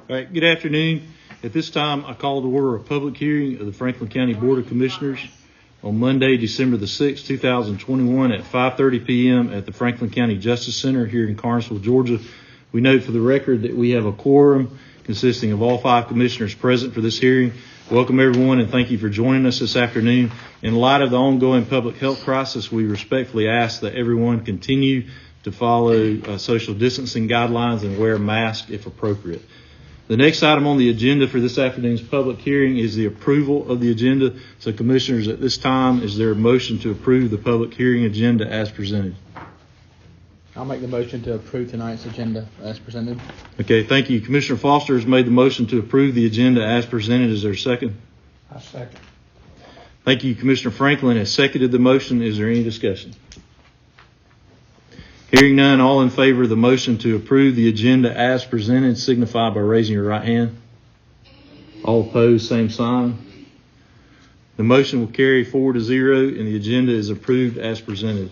All right, good afternoon. At this time, I call to order a public hearing of the Franklin County Board of Commissioners on Monday, December the 6th, 2021 at 5:30 p.m. at the Franklin County Justice Center here in Carnesville, Georgia. We note for the record that we have a quorum consisting of all 5 commissioners present for this hearing. Welcome everyone and thank you for joining us this afternoon. In light of the ongoing public health crisis, we respectfully ask that everyone continue to follow social distancing guidelines and wear a mask if appropriate. The next item on the agenda for this afternoon's public hearing is the approval of the agenda. So commissioners, at this time, is there a motion to approve the public hearing agenda as presented? I'll make the motion to approve tonight's agenda as presented. Okay, thank you. Commissioner Foster has made the motion to approve the agenda as presented. Is there a second? I second. Thank you. Commissioner Franklin has seconded the motion. Is there any discussion? Hearing none, all in favor of the motion to approve the agenda as presented, signify by raising your right hand. All opposed, same sign. The motion will carry 4-0 and the agenda is approved as presented.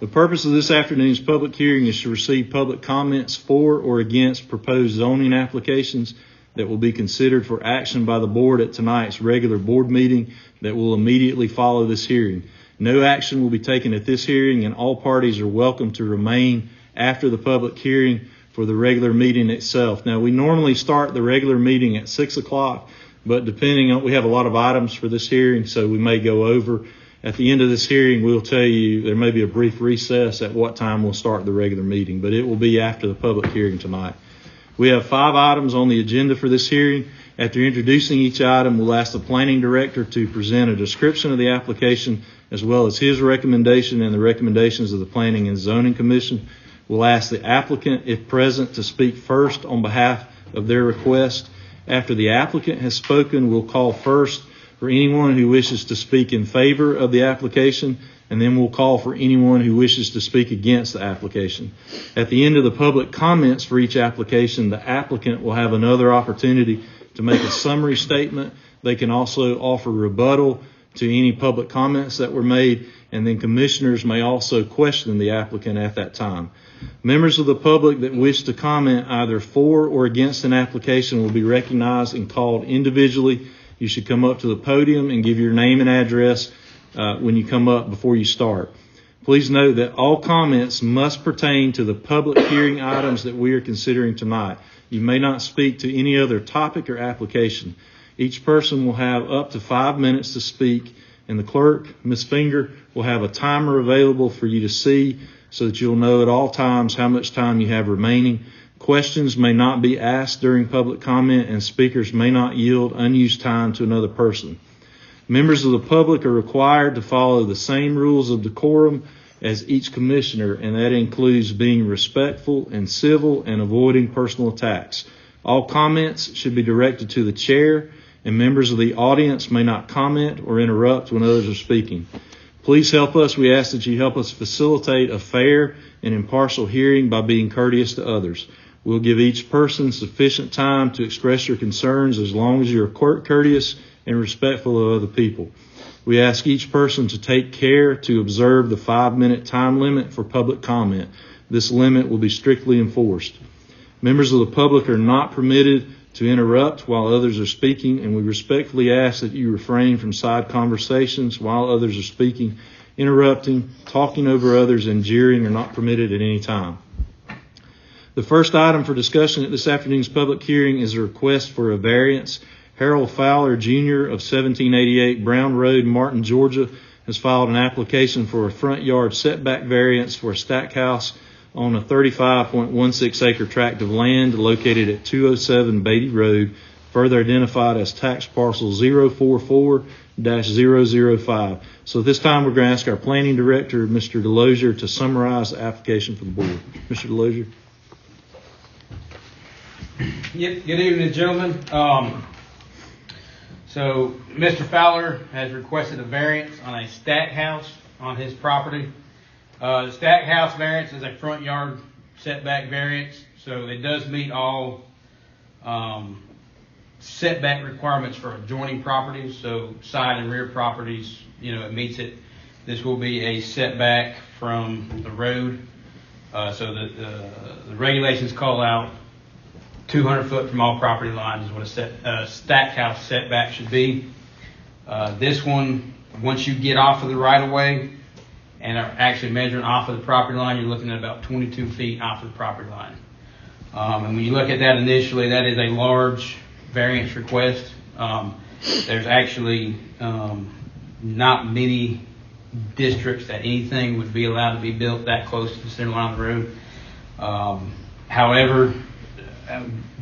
The purpose of this afternoon's public hearing is to receive public comments for or against proposed zoning applications that will be considered for action by the board at tonight's regular board meeting that will immediately follow this hearing. No action will be taken at this hearing, and all parties are welcome to remain after the public hearing for the regular meeting itself. Now, we normally start the regular meeting at 6 o'clock, but depending on, we have a lot of items for this hearing, so we may go over. At the end of this hearing, we'll tell you there may be a brief recess at what time we'll start the regular meeting, but it will be after the public hearing tonight. We have 5 items on the agenda for this hearing. After introducing each item, we'll ask the planning director to present a description of the application as well as his recommendation and the recommendations of the Planning and Zoning Commission. We'll ask the applicant, if present, to speak first on behalf of their request. After the applicant has spoken, we'll call first for anyone who wishes to speak in favor of the application, and then we'll call for anyone who wishes to speak against the application. At the end of the public comments for each application, the applicant will have another opportunity to make a summary statement. They can also offer rebuttal to any public comments that were made, and then commissioners may also question the applicant at that time. Members of the public that wish to comment either for or against an application will be recognized and called individually. You should come up to the podium and give your name and address when you come up before you start. Please note that all comments must pertain to the public hearing items that we are considering tonight. You may not speak to any other topic or application. Each person will have up to 5 minutes to speak, and the clerk, Ms. Finger, will have a timer available for you to see so that you'll know at all times how much time you have remaining. Questions may not be asked during public comment, and speakers may not yield unused time to another person. Members of the public are required to follow the same rules of decorum as each commissioner, and that includes being respectful and civil and avoiding personal attacks. All comments should be directed to the chair, and members of the audience may not comment or interrupt when others are speaking. Please help us. We ask that you help us facilitate a fair and impartial hearing by being courteous to others. We'll give each person sufficient time to express your concerns as long as you're courteous and respectful of other people. We ask each person to take care to observe the 5-minute time limit for public comment. This limit will be strictly enforced. Members of the public are not permitted to interrupt while others are speaking, and we respectfully ask that you refrain from side conversations while others are speaking. Interrupting, talking over others, and jeering are not permitted at any time. The first item for discussion at this afternoon's public hearing is a request for a variance. Harold Fowler, Jr. of 1788 Brown Road, Martin, Georgia, has filed an application for a front yard setback variance for a stack house on a 35.16 acre tract of land located at 207 Beatty Road, further identified as tax parcel 044-005. So at this time, we're going to ask our planning director, Mr. Delosier, to summarize the application for the board. Mr. Delosier. Yep. Good evening, gentlemen. So Mr. Fowler has requested a variance on a stack house on his property. The stack house variance is a front yard setback variance, so it does meet all setback requirements for adjoining properties. So side and rear properties, it meets it. This will be a setback from the road. So the regulations call out 200 foot from all property lines is what a stack house setback should be. This one, once you get off of the right of way and are actually measuring off of the property line, you're looking at about 22 feet off of the property line. And when you look at that initially, that is a large variance request. There's actually not many districts that anything would be allowed to be built that close to the center line of the road. However,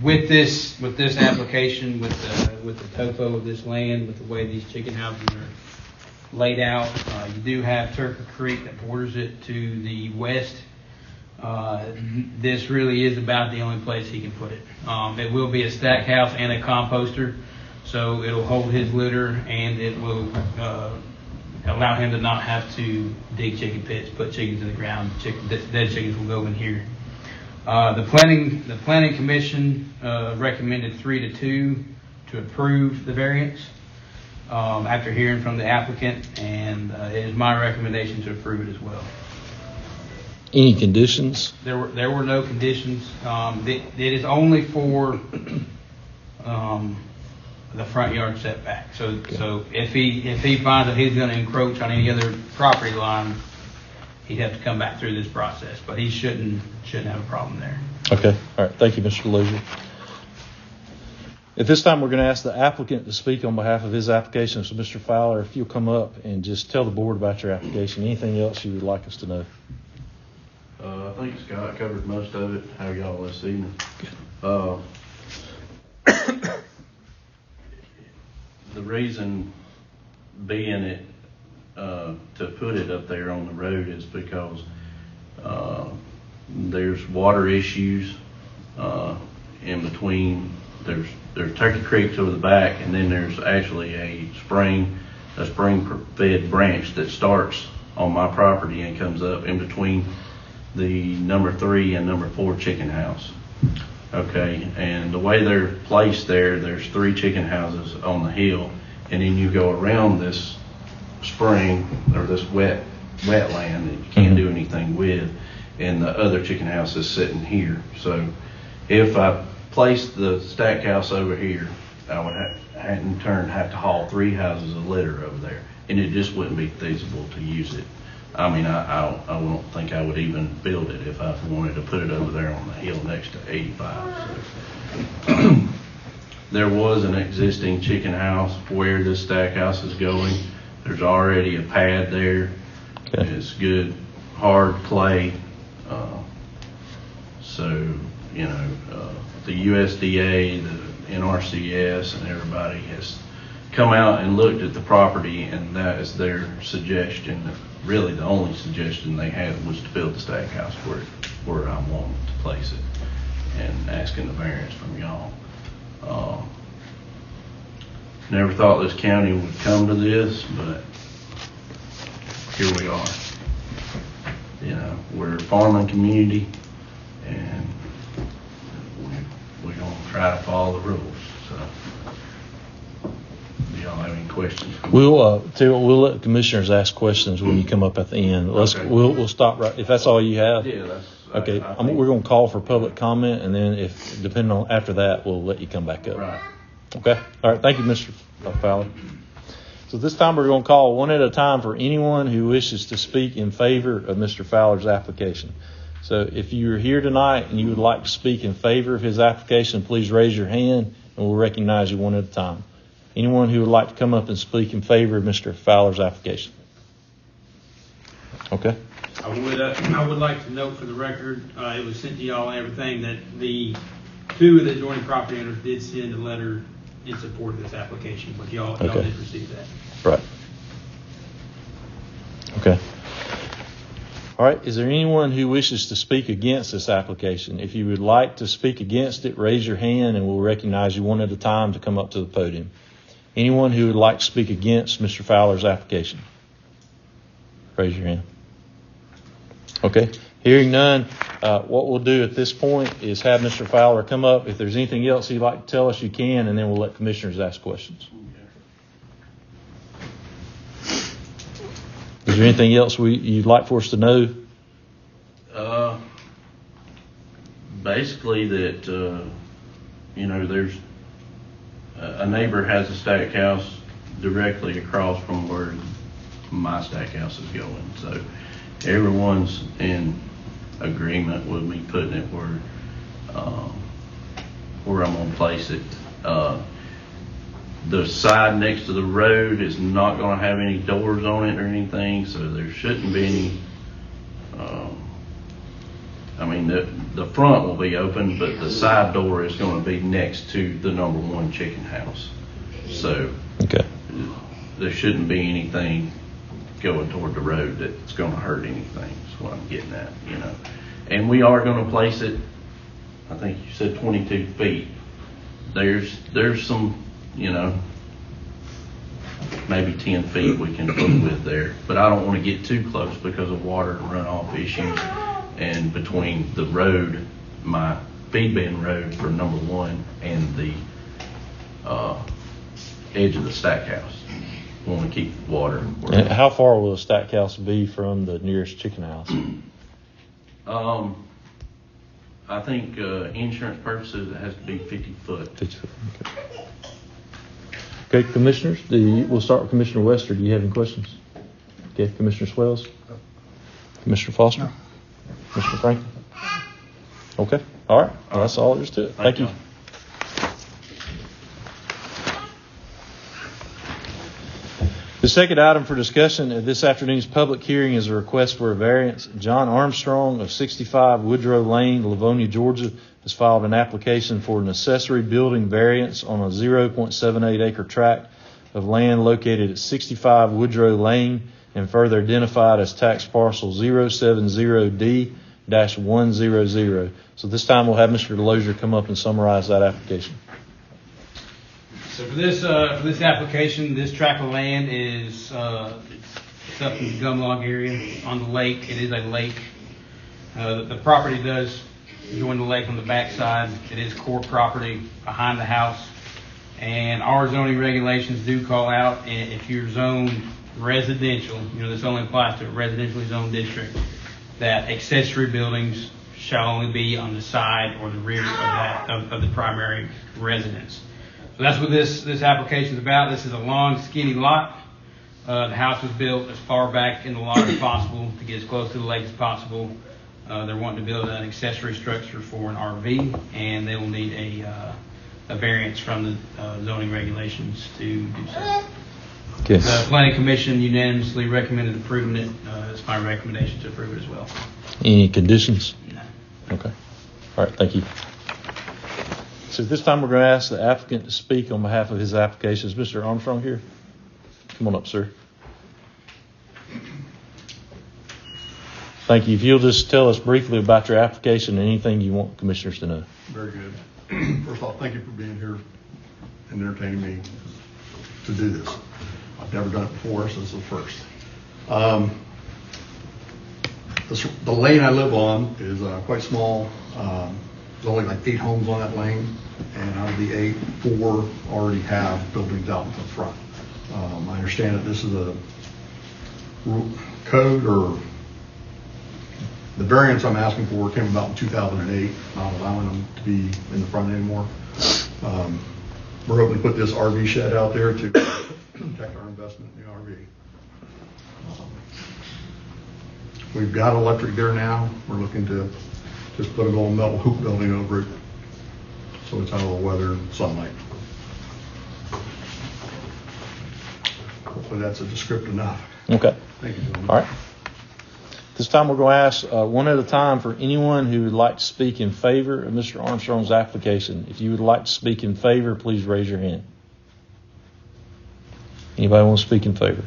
with this application, with the topo of this land, with the way these chicken houses are laid out, you do have Turker Creek that borders it to the west. This really is about the only place he can put it. It will be a stack house and a composter, so it'll hold his litter, and it will allow him to not have to dig chicken pits, put chickens in the ground. Dead chickens will go in here. The planning commission recommended 3-2 to approve the variance after hearing from the applicant, and it is my recommendation to approve it as well. Any conditions? There were no conditions. It is only for the front yard setback. So if he finds that he's going to encroach on any other property line, he'd have to come back through this process. But he shouldn't have a problem there. Okay. All right. Thank you, Mr. Lozier. At this time, we're going to ask the applicant to speak on behalf of his application. So, Mr. Fowler, if you'll come up and just tell the board about your application. Anything else you would like us to know? I think Scott covered most of it. How y'all this evening? The reason being it to put it up there on the road is because there's water issues in between. There's Turkey Creek over the back, and then there's actually a spring fed branch that starts on my property and comes up in between the number 3 and number 4 chicken house. Okay, and the way they're placed there's 3 chicken houses on the hill, and then you go around this spring or this wetland that you can't do anything with, and the other chicken house is sitting here. So if I placed the stack house over here, I would have to haul 3 houses of litter over there, and it just wouldn't be feasible to use it. I mean, I don't think I would even build it if I wanted to put it over there on the hill next to 85. So. There was an existing chicken house where this stack house is going. There's already a pad there. Okay. It's good, hard clay. The USDA, the NRCS, and everybody has come out and looked at the property, and that is their suggestion. Really, the only suggestion they had was to build the stack house where I wanted to place it, and asking the variance from y'all. Never thought this county would come to this, but here we are. We're a farming community, and we're going to try to follow the rules. So, do y'all have any questions? We'll let the commissioners ask questions when you come up at the end. Okay. We'll stop right if that's all you have. Yeah, that's okay. We're going to call for public comment, and then if depending on after that, we'll let you come back up. Right. Okay. All right. Thank you, Mr. Fowler. So this time we're going to call one at a time for anyone who wishes to speak in favor of Mr. Fowler's application. So if you're here tonight and you would like to speak in favor of his application, please raise your hand and we'll recognize you one at a time. Anyone who would like to come up and speak in favor of Mr. Fowler's application? Okay. I would like to note for the record, it was sent to y'all and everything, that the 2 of the adjoining property owners did send a letter in support of this application, but y'all did receive that. Right. Okay. All right. Is there anyone who wishes to speak against this application? If you would like to speak against it, raise your hand and we'll recognize you one at a time to come up to the podium. Anyone who would like to speak against Mr. Fowler's application? Raise your hand. Okay. Hearing none, what we'll do at this point is have Mr. Fowler come up. If there's anything else you'd like to tell us, you can, and then we'll let commissioners ask questions. Is there anything else you'd like for us to know? Basically that there's a neighbor has a stack house directly across from where my stack house is going. So everyone's in agreement with me putting it where I'm gonna place it. The side next to the road is not gonna have any doors on it or anything, so there shouldn't be any. The front will be open, but the side door is gonna be next to the number one chicken house. So Okay. there shouldn't be anything going toward the road that's gonna hurt anything, is what I'm getting at, And we are gonna place it, I think you said 22 feet. There's some, maybe 10 feet we can put with there, but I don't want to get too close because of water and runoff issues, and between the road, my feed bin road for number one, and the edge of the stack house. Want to keep water. And how far will the stack house be from the nearest chicken house? I think insurance purposes it has to be 50 foot. 50 foot. Okay, commissioners, we'll start with Commissioner Wester. Do you have any questions? Okay, Commissioner Swells? Commissioner Foster? Commissioner Franklin? Okay, all right. Well, that's all there is to it. Thank you. The second item for discussion at this afternoon's public hearing is a request for a variance. John Armstrong of 65 Woodrow Lane, Livonia, Georgia, has filed an application for an accessory building variance on a 0.78 acre tract of land located at 65 Woodrow Lane and further identified as tax parcel 070D-100. So this time we'll have Mr. DeLozier come up and summarize that application. So for this application, this tract of land is it's up in the Gumlog area on the lake. It is a lake. The property does join the lake on the backside. It is court property behind the house, and our zoning regulations do call out if you're zoned residential. This only applies to a residentially zoned district. That accessory buildings shall only be on the side or the rear of the primary residence. So that's what this application is about. This is a long, skinny lot. The house was built as far back in the lot as possible to get as close to the lake as possible. They're wanting to build an accessory structure for an RV, and they will need a variance from the zoning regulations to do so. Okay. The Planning Commission unanimously recommended approving it. It's my recommendation to approve it as well. Any conditions? No. Okay. All right, thank you. So this time we're going to ask the applicant to speak on behalf of his application. Is Mr. Armstrong here? Come on up, sir. Thank you. If you'll just tell us briefly about your application and anything you want commissioners to know. Very good. First of all, thank you for being here and entertaining me to do this. I've never done it before, so this is the first. The lane I live on is quite small. There's only like 8 homes on that lane, and out of the 8, 4 already have buildings out in the front. I understand that this is a code, or the variance I'm asking for came about in 2008, not allowing them to be in the front anymore. We're hoping to put this RV shed out there to protect our investment in the RV. We've got electric there now. We're looking to just put a little metal hoop building over it so it's out of the weather and sunlight. Hopefully that's a descriptive enough. Okay. Thank you, gentlemen. All right. This time we're going to ask one at a time for anyone who would like to speak in favor of Mr. Armstrong's application. If you would like to speak in favor, please raise your hand. Anybody want to speak in favor?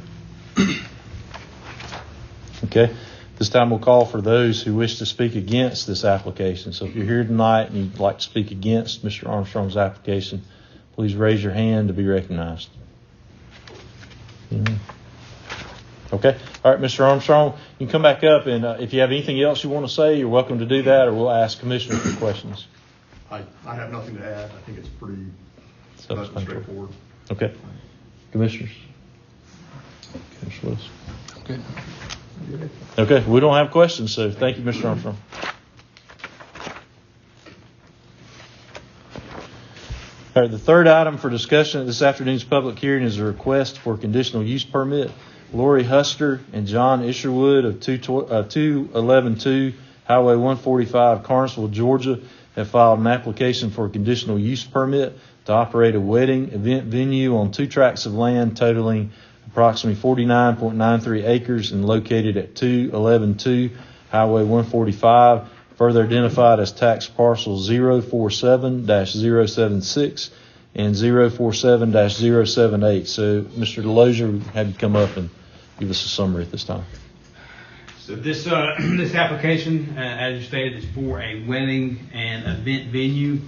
Okay. This time we'll call for those who wish to speak against this application. So if you're here tonight and you'd like to speak against Mr. Armstrong's application, please raise your hand to be recognized. Okay. All right, Mr. Armstrong, you can come back up, and if you have anything else you want to say, you're welcome to do that, or we'll ask Commissioner for questions. I have nothing to add. I think it's pretty straightforward. Okay. Commissioners? Commissioner Willis? Good. Okay, we don't have questions, so thank you, Mr. Armstrong. All right, the third item for discussion at this afternoon's public hearing is a request for a conditional use permit. Lori Huster and John Isherwood of 2112 Highway 145, Carnesville, Georgia, have filed an application for a conditional use permit to operate a wedding event venue on 2 tracts of land totaling approximately 49.93 acres and located at 2112 Highway 145, further identified as tax parcels 047-076 and 047-078. So, Mr. Delosier, we'll have you come up and give us a summary at this time. So this this application, as you stated, is for a wedding and event venue.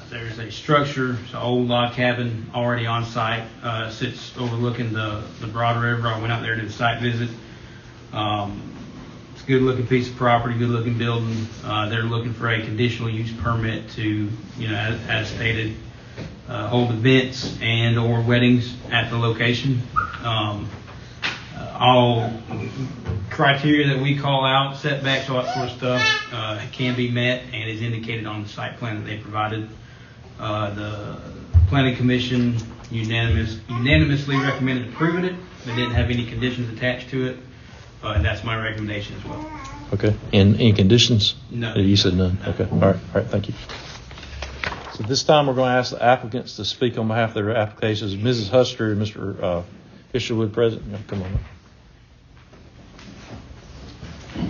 There's a structure, it's an old log cabin already on site, sits overlooking the Broad River. I went out there to do a site visit. It's a good looking piece of property, good looking building. They're looking for a conditional use permit to, as stated, hold events and or weddings at the location. All criteria that we call out, setbacks, all that sort of stuff, can be met and is indicated on the site plan that they provided. The Planning Commission unanimously recommended approving it. They didn't have any conditions attached to it, and that's my recommendation as well. Okay. And any conditions? No. You said none. Okay. All right. Thank you. So this time we're going to ask the applicants to speak on behalf of their applications. Mrs. Huster and Mr. Isherwood present. Come on up.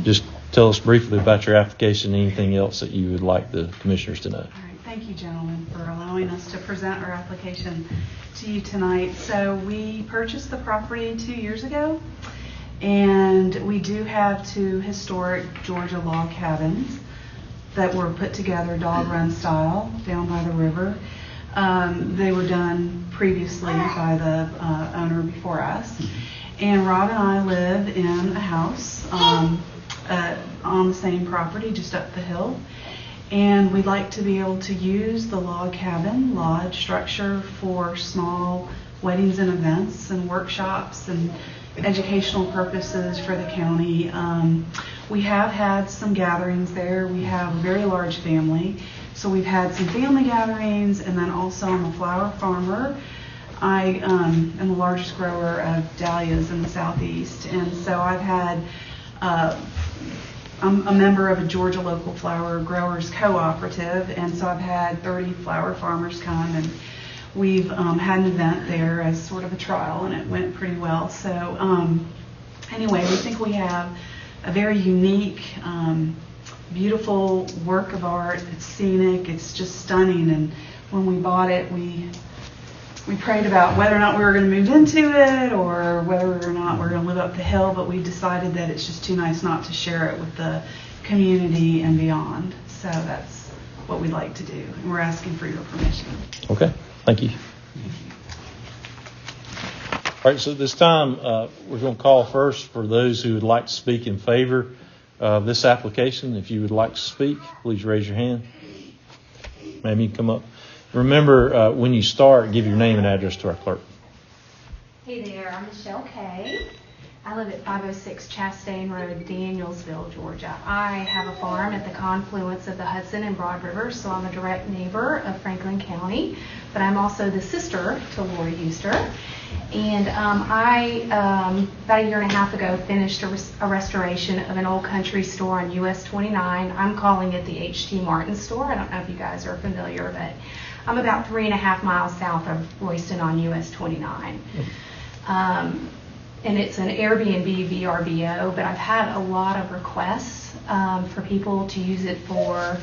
Just tell us briefly about your application and anything else that you would like the commissioners to know. All right. Thank you, gentlemen, for allowing us to present our application to you tonight. So we purchased the property 2 years ago, and we do have 2 historic Georgia log cabins that were put together dog run style down by the river. They were done previously by the owner before us. And Rob and I live in a house on the same property just up the hill. And we'd like to be able to use the log cabin lodge structure for small weddings and events and workshops and educational purposes for the county. We have had some gatherings there. We have a very large family. So we've had some family gatherings, and then also I'm a flower farmer. I am the largest grower of dahlias in the southeast, and so I've had, I'm a member of a Georgia local flower growers cooperative, and so I've had 30 flower farmers come, and we've had an event there as sort of a trial, and it went pretty well. So anyway, we think we have a very unique, beautiful work of art. It's scenic, it's just stunning, and when we bought it, we prayed about whether or not we were going to move into it or whether or not we were going to live up the hill, but we decided that it's just too nice not to share it with the community and beyond. So that's what we'd like to do, and we're asking for your permission. Okay. Thank you. All right, so this time we're going to call first for those who would like to speak in favor of this application. If you would like to speak, please raise your hand. Ma'am, you can come up. Remember, when you start, give your name and address to our clerk. Hey there, I'm Michelle Kay. I live at 506 Chastain Road, Danielsville, Georgia. I have a farm at the confluence of the Hudson and Broad River, so I'm a direct neighbor of Franklin County, but I'm also the sister to Lori Huster. And I, about a year and a half ago, finished a restoration of an old country store on US 29. I'm calling it the H.T. Martin store. I don't know if you guys are familiar, but I'm about 3.5 miles south of Royston on US 29. And it's an Airbnb VRBO, but I've had a lot of requests for people to use it for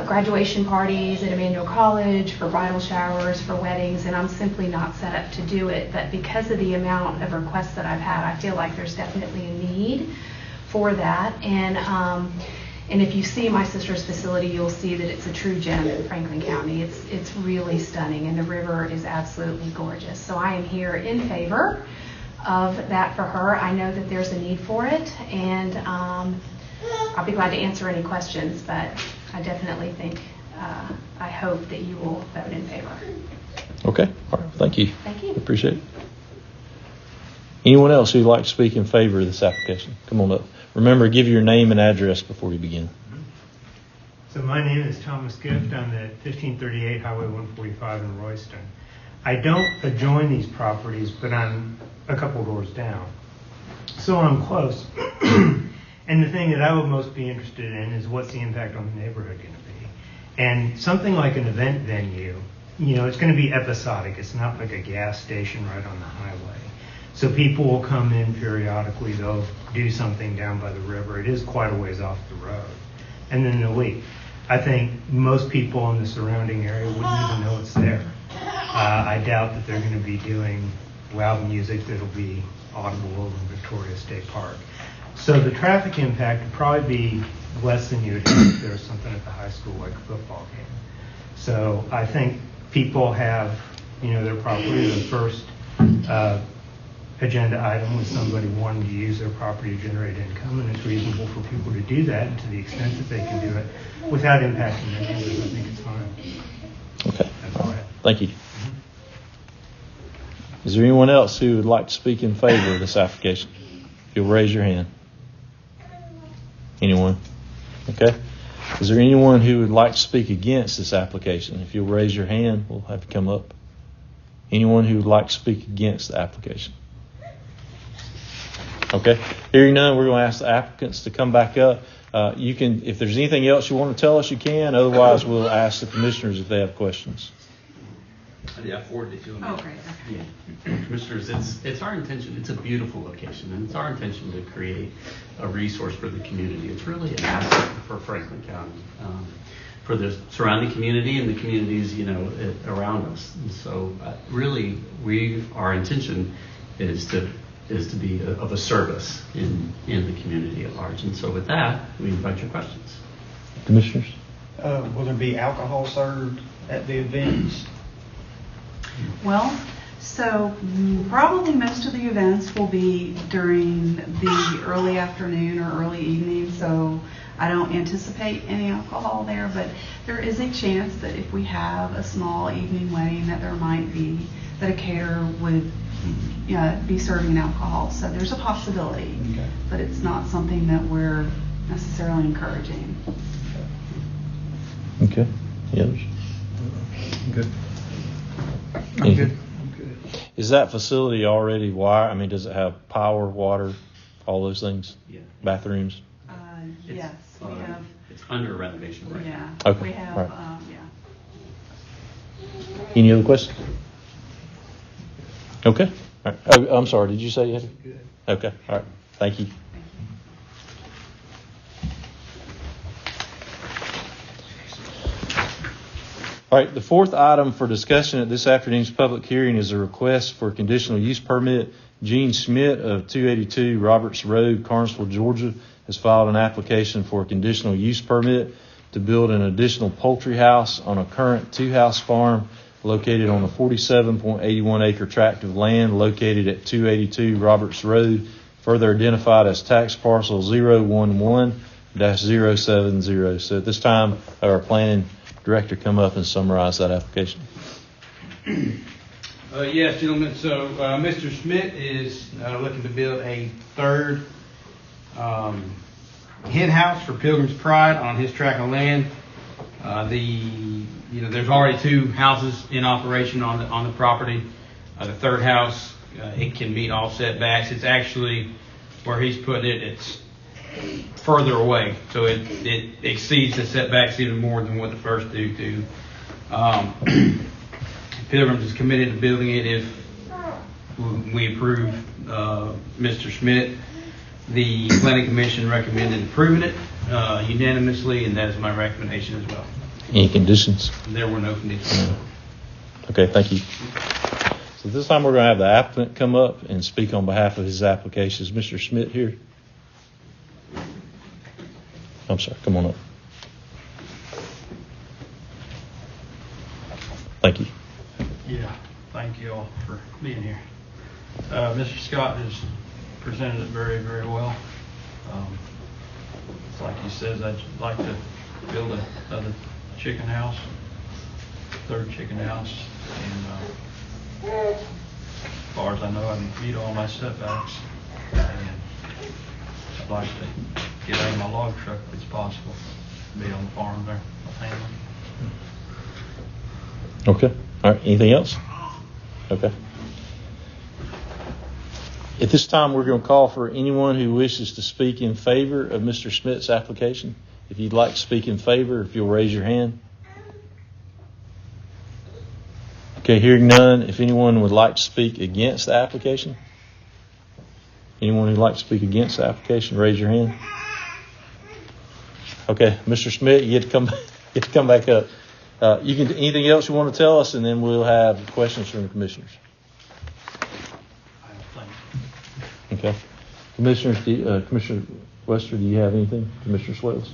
graduation parties at Emmanuel College, for bridal showers, for weddings, and I'm simply not set up to do it. But because of the amount of requests that I've had, I feel like there's definitely a need for that. And if you see my sister's facility, you'll see that it's a true gem in Franklin County. It's really stunning, and the river is absolutely gorgeous. So I am here in favor of that for her. I know that there's a need for it, and I'll be glad to answer any questions, but I definitely think, I hope that you will vote in favor. Okay. All right. Thank you. Thank you. Appreciate it. Anyone else who'd like to speak in favor of this application? Come on up. Remember, give your name and address before you begin. So my name is Thomas Gift. I'm at 1538 Highway 145 in Royston. I don't adjoin these properties, but I'm a couple doors down. So I'm close. And the thing that I would most be interested in is what's the impact on the neighborhood going to be. And something like an event venue, it's going to be episodic. It's not like a gas station right on the highway. So people will come in periodically. They'll do something down by the river. It is quite a ways off the road. And then they'll leave. I think most people in the surrounding area wouldn't even know it's there. I doubt that they're going to be doing loud music that'll be audible over Victoria State Park. So the traffic impact would probably be less than you would have if there was something at the high school like a football game. So I think people have, their property. The first agenda item was somebody wanting to use their property to generate income, and it's reasonable for people to do that, and to the extent that they can do it without impacting their neighbors, I think it's fine. Okay. That's all I have. Thank you. Is there anyone else who would like to speak in favor of this application? If you'll raise your hand. Anyone? Okay. Is there anyone who would like to speak against this application? If you'll raise your hand, we'll have to come up. Anyone who would like to speak against the application? Okay. Hearing none, we're going to ask the applicants to come back up. You can, if there's anything else you want to tell us, you can. Otherwise, we'll ask the commissioners if they have questions. Yeah, I forwarded it to them. Oh, great. Okay. Yeah. Commissioners, it's our intention, it's a beautiful location, and it's our intention to create a resource for the community. It's really an asset for Franklin County, for the surrounding community and the communities, around us. And so really, our intention is to be of a service in the community at large. And so with that, we invite your questions. Commissioners? Will there be alcohol served at the events? Well, so probably most of the events will be during the early afternoon or early evening, so I don't anticipate any alcohol there, but there is a chance that if we have a small evening wedding that there might be, that a caterer would be serving alcohol. So there's a possibility, okay, but it's not something that we're necessarily encouraging. Okay. Yes. Good. I'm good. Is that facility already wired? I mean, does it have power, water, all those things? Yeah. Yes, Bathrooms? we have. It's under renovation right now. Yeah. Okay. We have. Right. Yeah. Any other questions? Okay. All right. Oh, I'm sorry. Did you say you had? Good. Okay. All right. Thank you. All right, the fourth item for discussion at this afternoon's public hearing is a request for conditional use permit. Gene Schmidt of 282 Roberts Road, Carnesville, Georgia, has filed an application for a conditional use permit to build an additional poultry house on a current two-house farm located on a 47.81 acre tract of land located at 282 Roberts Road, further identified as tax parcel 011-070. So at this time, our planning director come up and summarize that application. Yes, gentlemen. So Mr. Schmidt is looking to build a third hen house for Pilgrim's Pride on his tract of land. There's already two houses in operation on the property. The third house, it can meet all setbacks. It's actually where he's putting it. It's further away, so it exceeds the setbacks even more than what the first two do. Pilgrims is committed to building it if we approve Mr. Schmidt. The Planning Commission recommended approving it unanimously, and that is my recommendation as well. Any conditions? There were no conditions. Okay, thank you. So this time we're going to have the applicant come up and speak on behalf of his application. Is Mr. Schmidt here? I'm sorry, come on up. Thank you. Yeah, thank you all for being here. Mr. Scott has presented it very, very well. It's like he says, I'd like to build another chicken house, third chicken house, and as far as I know, I meet all my setbacks, and I'd like to get out of my log truck if it's possible. be on the farm there, my family. Okay. All right. Anything else? Okay. At this time, we're going to call for anyone who wishes to speak in favor of Mr. Smith's application. If you'd like to speak in favor, if you'll raise your hand. Okay, hearing none. If anyone would like to speak against the application? Anyone who'd like to speak against the application, raise your hand. Okay, Mr. Smith, you get to come back up. You can anything else you want to tell us, and then we'll have questions from the commissioners. I don't think. Okay, commissioners, Commissioner Wester, do you have anything? Commissioner Swales,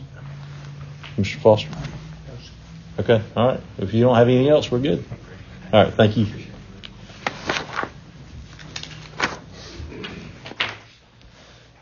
Mr. Foster. Okay, all right. If you don't have anything else, we're good. All right, thank you.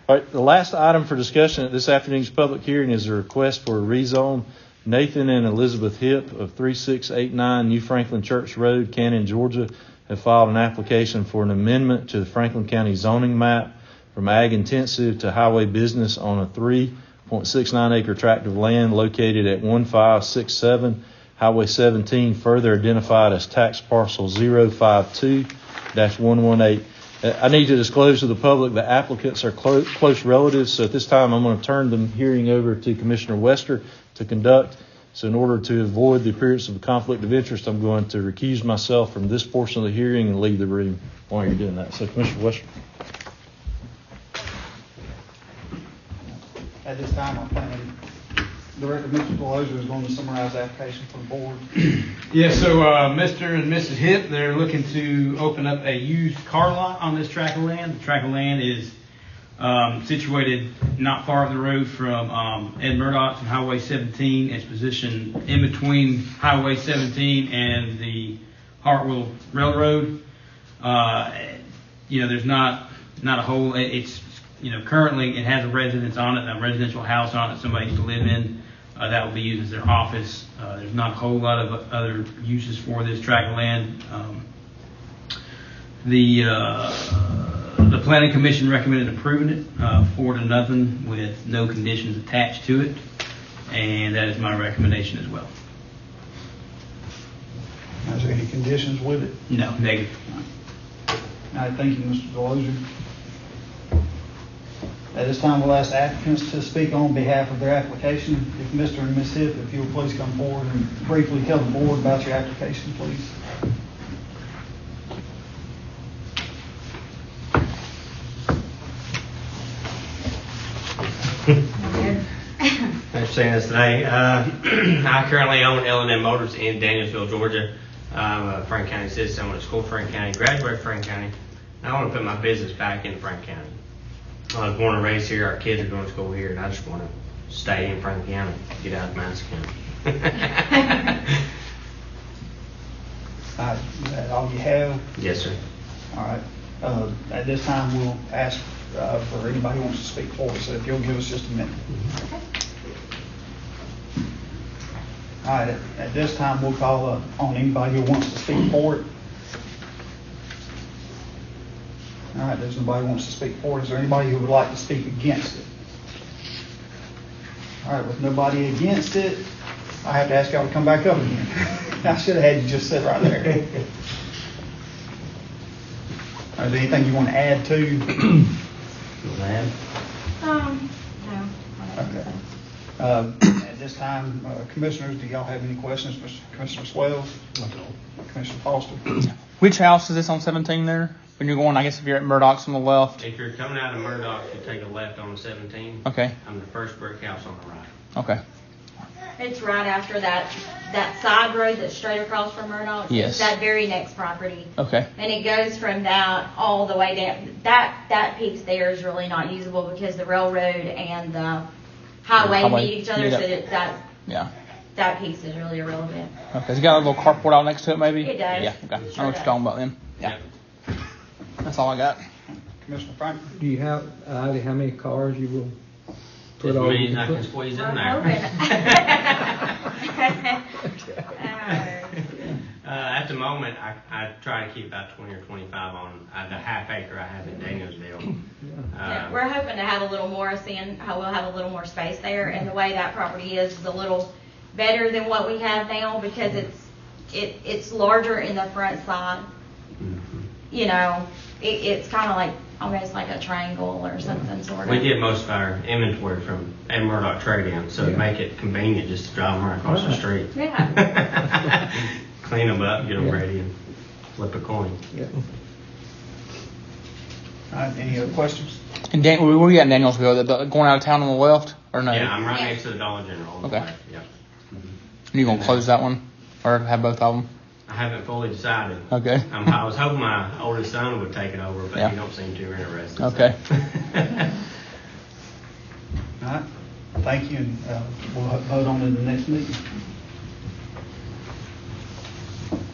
All right, the last item for discussion at this afternoon's public hearing is a request for a rezone. Nathan and Elizabeth Hipp of 3689 New Franklin Church Road, Cannon, Georgia, have filed an application for an amendment to the Franklin County zoning map from ag intensive to highway business on a 3.69 acre tract of land located at 1567 Highway 17, further identified as tax parcel 052-118. I need to disclose to the public the applicants are close relatives, so at this time I'm going to turn the hearing over to Commissioner Wester to conduct. So in order to avoid the appearance of a conflict of interest, I'm going to recuse myself from this portion of the hearing and leave the room while you're doing that. So Commissioner Wester. At this time, I'm planning, Director Mr. Delozer is going to summarize the application for the board. Yeah, so Mr. and Mrs. Hipp, they're looking to open up a used car lot on this tract of land. The tract of land is situated not far up the road from Ed Murdoch's and Highway 17. It's positioned in between Highway 17 and the Hartwell Railroad. There's not a whole. It's currently it has a residence on it, a residential house on it, somebody used to live in. That will be used as their office. There's not a whole lot of other uses for this tract of land. The Planning Commission recommended approving it 4-0 with no conditions attached to it, and that is my recommendation as well. Is there any conditions with it? No, negative. All right, thank you, Mr. Delozer. At this time, we'll ask the applicants to speak on behalf of their application. If Mr. and Ms. Hipp, if you'll please come forward and briefly tell the board about your application, please. Thanks for seeing us today. I currently own L&M Motors in Danielsville, Georgia. I'm a Franklin County citizen. I went to school in Franklin County, graduated from Franklin County. I want to put my business back in Franklin County. I was born and raised here. Our kids are going to school here, and I just want to stay in Franklin County, get out of Madison County. Is that all you have? Yes, sir. All right. At this time, we'll ask for anybody who wants to speak for us. So if you'll give us just a minute. All right. At this time, we'll call on anybody who wants to speak for it. All right. There's nobody who wants to speak for it. Is there anybody who would like to speak against it? All right. With nobody against it, I have to ask y'all to come back up again. I should have had you just sit right there. Is there anything you want to add to? No. Okay. At this time, commissioners, do y'all have any questions for Commissioner Swales? Commissioner Foster? Which house is this on 17 there? When you're going, I guess if you're at Murdoch's on the left. If you're coming out of Murdoch, you take a left on 17. Okay. I'm the first brick house on the right. Okay. It's right after that side road that's straight across from Murdoch. Yes. It's that very next property. Okay. And it goes from that all the way down. That piece there is really not usable because the railroad and the highway meet each other. So that piece is really irrelevant. Okay. Has it got a little carport out next to it maybe? It does. Yeah. Okay. I know Sure what you're talking about then. Yeah. That's all I got. Commissioner Frank? Do you have how many cars you will put As on? many as I can squeeze in there. After the moment, I try to keep about 20 or 25 on the half acre I have in Danielsville. Yeah, we're hoping to have a little more, seeing how we'll have a little more space there, and the way that property is a little better than what we have now because it's larger in the front side. You know, it's kind of like almost like a triangle or something sort of. We get most of our inventory from Ed Murdoch Trade-In, so to make it convenient just to drive them right across the street. Yeah. Clean them up, get them ready, and flip a coin. Yeah. All right, any other questions? And Dan, where you at in Danielsville? Going out of town on the left or no? Yeah, I'm right next to the Dollar General. On the Okay. left, yeah. You gonna close that one or have both of them? I haven't fully decided. Okay. I was hoping my oldest son would take it over, but Yeah. he don't seem too interested. Okay. All right, thank you, and we'll vote on it in the next meeting.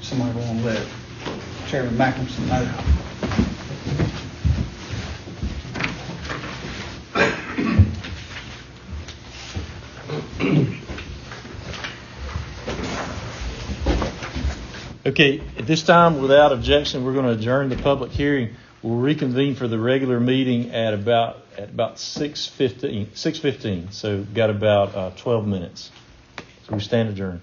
Somebody want to let Chairman Mackinson know. Okay, at this time, without objection, we're going to adjourn the public hearing. We'll reconvene for the regular meeting at about 6:15. So we've got about 12 minutes. So we stand adjourned.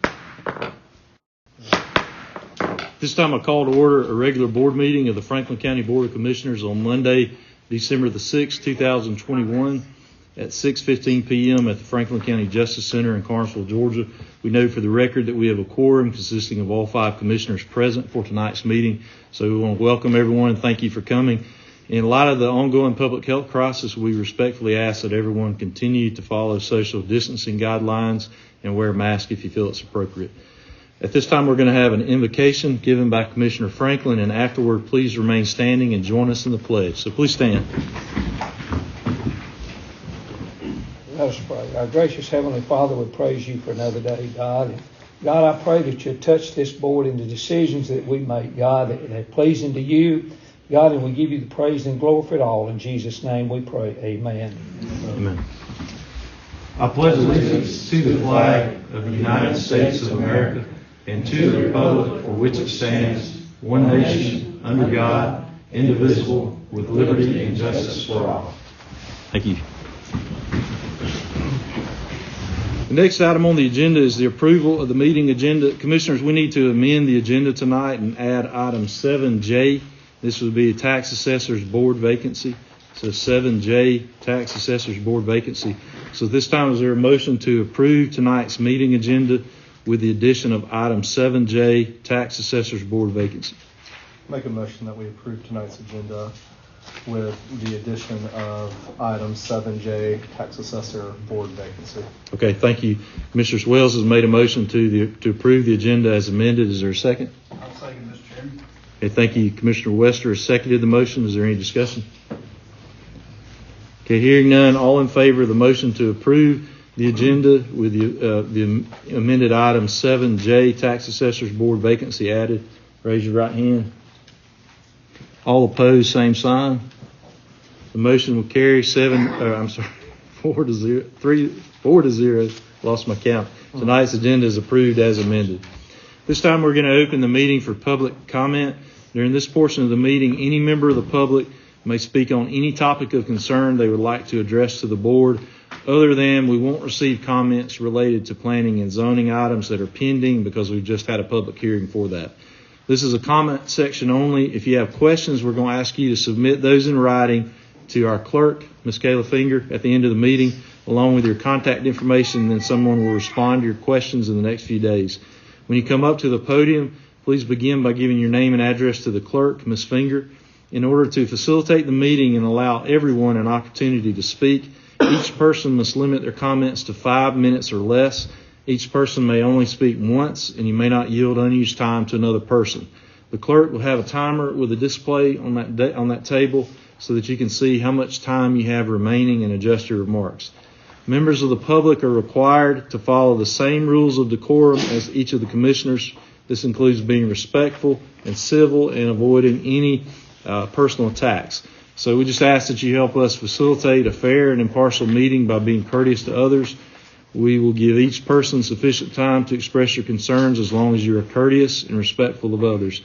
This time I call to order a regular board meeting of the Franklin County Board of Commissioners on Monday, December the 6th, 2021 at 6:15 p.m. at the Franklin County Justice Center in Carnesville, Georgia. We note for the record that we have a quorum consisting of all 5 commissioners present for tonight's meeting. So we want to welcome everyone and thank you for coming. In light of the ongoing public health crisis, we respectfully ask that everyone continue to follow social distancing guidelines and wear a mask if you feel it's appropriate. At this time, we're going to have an invocation given by Commissioner Franklin, and afterward, please remain standing and join us in the pledge. So please stand. Let us pray. Our gracious Heavenly Father, we praise you for another day, God. And God, I pray that you touch this board and the decisions that we make, God, that are pleasing to you. God, and we give you the praise and glory for it all. In Jesus' name we pray. Amen. Amen. I pledge allegiance to the flag of the United States of America and to the republic for which it stands, one nation, under God, indivisible, with liberty and justice for all. Thank you. The next item on the agenda is the approval of the meeting agenda. Commissioners, we need to amend the agenda tonight and add item 7J. This would be a Tax Assessors Board vacancy. So 7J, Tax Assessors Board vacancy. So this time, is there a motion to approve tonight's meeting agenda with the addition of item 7J, Tax Assessors Board vacancy? Make a motion that we approve tonight's agenda with the addition of item 7J, Tax Assessor Board vacancy. Okay, thank you. Commissioner Wells has made a motion to approve the agenda as amended. Is there a second? I'll second, Mr. Chairman. Okay, thank you. Commissioner Wester has seconded the motion. Is there any discussion? Okay, hearing none, all in favor of the motion to approve the agenda with the amended item 7J, Tax Assessors Board vacancy added, raise your right hand. All opposed, same sign. The motion will carry 4 to 0. Lost my count. Tonight's agenda is approved as amended. This time we're going to open the meeting for public comment. During this portion of the meeting, any member of the public may speak on any topic of concern they would like to address to the board. Other than, we won't receive comments related to planning and zoning items that are pending because we've just had a public hearing for that. This is a comment section only. If you have questions, we're going to ask you to submit those in writing to our clerk, Ms. Kayla Finger, at the end of the meeting, along with your contact information, and then someone will respond to your questions in the next few days. When you come up to the podium, please begin by giving your name and address to the clerk, Ms. Finger. In order to facilitate the meeting and allow everyone an opportunity to speak, each person must limit their comments to 5 minutes or less. Each person may only speak once, and you may not yield unused time to another person. The clerk will have a timer with a display on that table so that you can see how much time you have remaining and adjust your remarks. Members of the public are required to follow the same rules of decorum as each of the commissioners. This includes being respectful and civil and avoiding any personal attacks. So we just ask that you help us facilitate a fair and impartial meeting by being courteous to others. We will give each person sufficient time to express your concerns as long as you are courteous and respectful of others.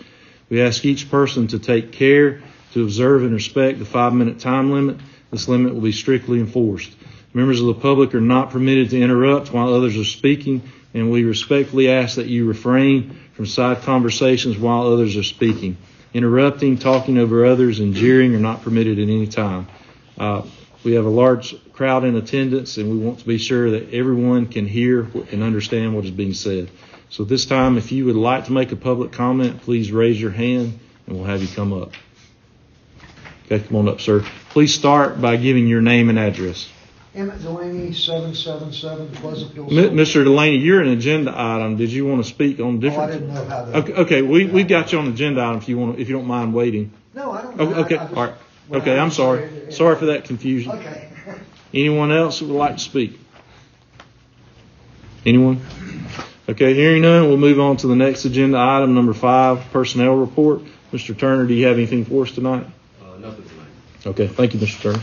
We ask each person to take care to observe and respect the 5-minute time limit. This limit will be strictly enforced. Members of the public are not permitted to interrupt while others are speaking, and we respectfully ask that you refrain from side conversations while others are speaking. Interrupting, talking over others, and jeering are not permitted at any time. We have a large crowd in attendance, and we want to be sure that everyone can hear and understand what is being said. So at this time, if you would like to make a public comment, please raise your hand, and we'll have you come up. Okay, come on up, sir. Please start by giving your name and address. Emmett Delaney, 777 Pleasantville. Mr. Delaney, you're an agenda item. Did you want to speak on different? Oh, I didn't know how to. Okay, we've got you on agenda item if you don't mind waiting. No, I don't. Okay, all right. Okay, I'm sorry. Sorry for that confusion. Okay. Anyone else who would like to speak? Anyone? Okay, hearing none, we'll move on to the next agenda item, number 5, personnel report. Mr. Turner, do you have anything for us tonight? Nothing tonight. Okay, thank you, Mr. Turner.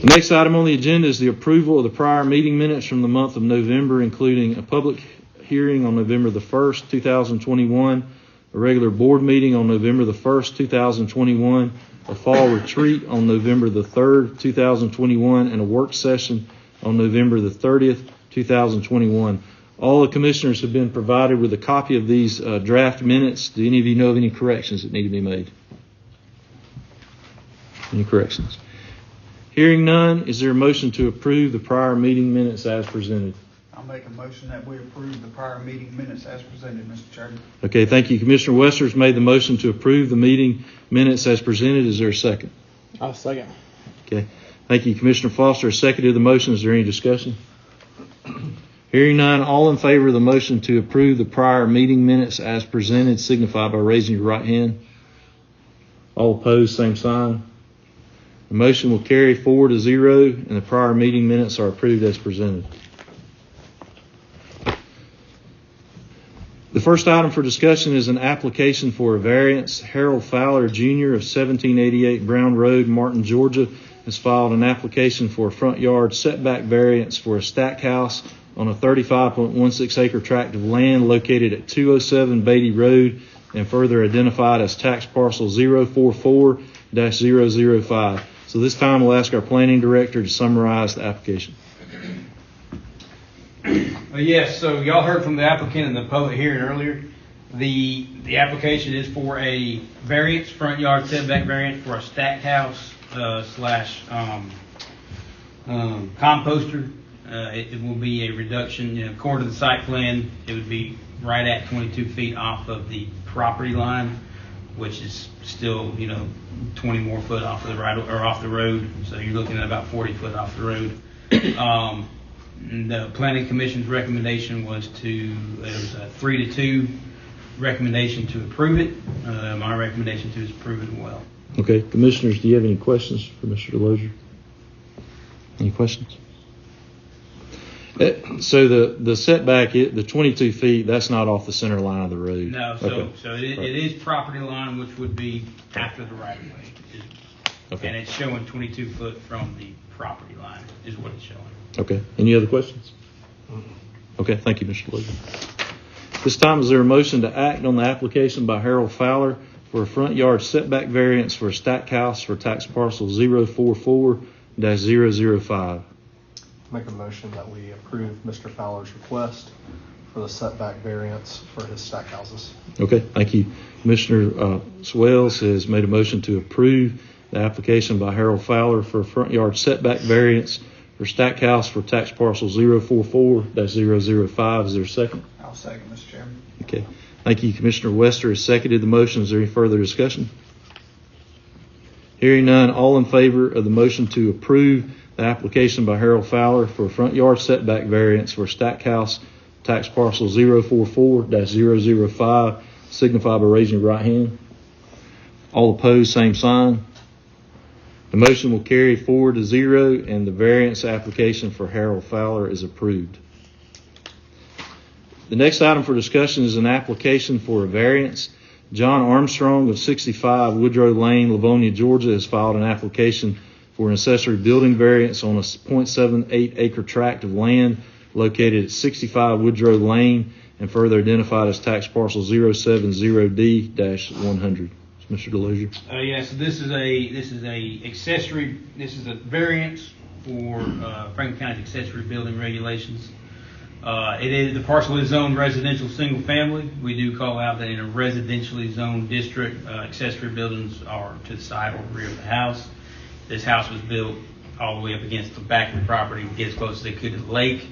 The next item on the agenda is the approval of the prior meeting minutes from the month of November, including a public hearing on November the 1st, 2021, a regular board meeting on November the 1st, 2021, a fall retreat on November the 3rd, 2021, and a work session on November the 30th, 2021. All the commissioners have been provided with a copy of these draft minutes. Do any of you know of any corrections that need to be made? Any corrections? Hearing none, is there a motion to approve the prior meeting minutes as presented? I'll make a motion that we approve the prior meeting minutes as presented, Mr. Chairman. Okay, thank you. Commissioner Wester's made the motion to approve the meeting minutes as presented. Is there a second? I'll second. Okay, thank you. Commissioner Foster has seconded the motion. Is there any discussion? Hearing none, all in favor of the motion to approve the prior meeting minutes as presented signify by raising your right hand. All opposed, same sign. The motion will carry 4-0, and the prior meeting minutes are approved as presented. The first item for discussion is an application for a variance. Harold Fowler, Jr. of 1788 Brown Road, Martin, Georgia, has filed an application for a front yard setback variance for a stack house on a 35.16 acre tract of land located at 207 Beatty Road and further identified as tax parcel 044-005. So this time we'll ask our planning director to summarize the application. Yes, so y'all heard from the applicant in the public hearing earlier. The application is for a variance, front yard setback variance for a stacked house slash composter. It will be a reduction, according to the site plan, it would be right at 22 feet off of the property line, which is still, 20 more foot off of the off the road. So you're looking at about 40 foot off the road. The Planning Commission's recommendation was it was a 3-2 recommendation to approve it. My recommendation is approve it as well. Okay, commissioners, do you have any questions for Mr. DeLozier? Any questions? So the setback, the 22 feet, that's not off the center line of the road. No, so it is property line, which would be after the right of way. Okay. And it's showing 22 foot from the property line is what it's showing. Okay. Any other questions? Okay. Thank you, Mr. DeLozier. This time, is there a motion to act on the application by Harold Fowler for a front yard setback variance for a stack house for tax parcel 044-005? Make a motion that we approve Mr. Fowler's request for the setback variance for his stack houses. Okay, thank you. Commissioner Swales has made a motion to approve the application by Harold Fowler for a front yard setback variance for stack house for tax parcel 044-005. Is there a second? I'll second, Mr. Chairman. Okay, thank you. Commissioner Wester has seconded the motion. Is there any further discussion? Hearing none, all in favor of the motion to approve the application by Harold Fowler for a front yard setback variance for stack house tax parcel 044-005 signify by raising your right hand. All opposed, same sign. The motion will carry 4-0, and the variance application for Harold Fowler is approved. The next item for discussion is an application for a variance. John Armstrong of 65 Woodrow Lane, Livonia, Georgia, has filed an application for an accessory building variance on a .78 acre tract of land located at 65 Woodrow Lane and further identified as tax parcel 070D-100. Mr. Delusion. Yeah, so this is a variance for Franklin County's accessory building regulations. The parcel is zoned residential single family. We do call out that in a residentially zoned district, accessory buildings are to the side or rear of the house. This house was built all the way up against the back of the property to get as close as they could to the lake.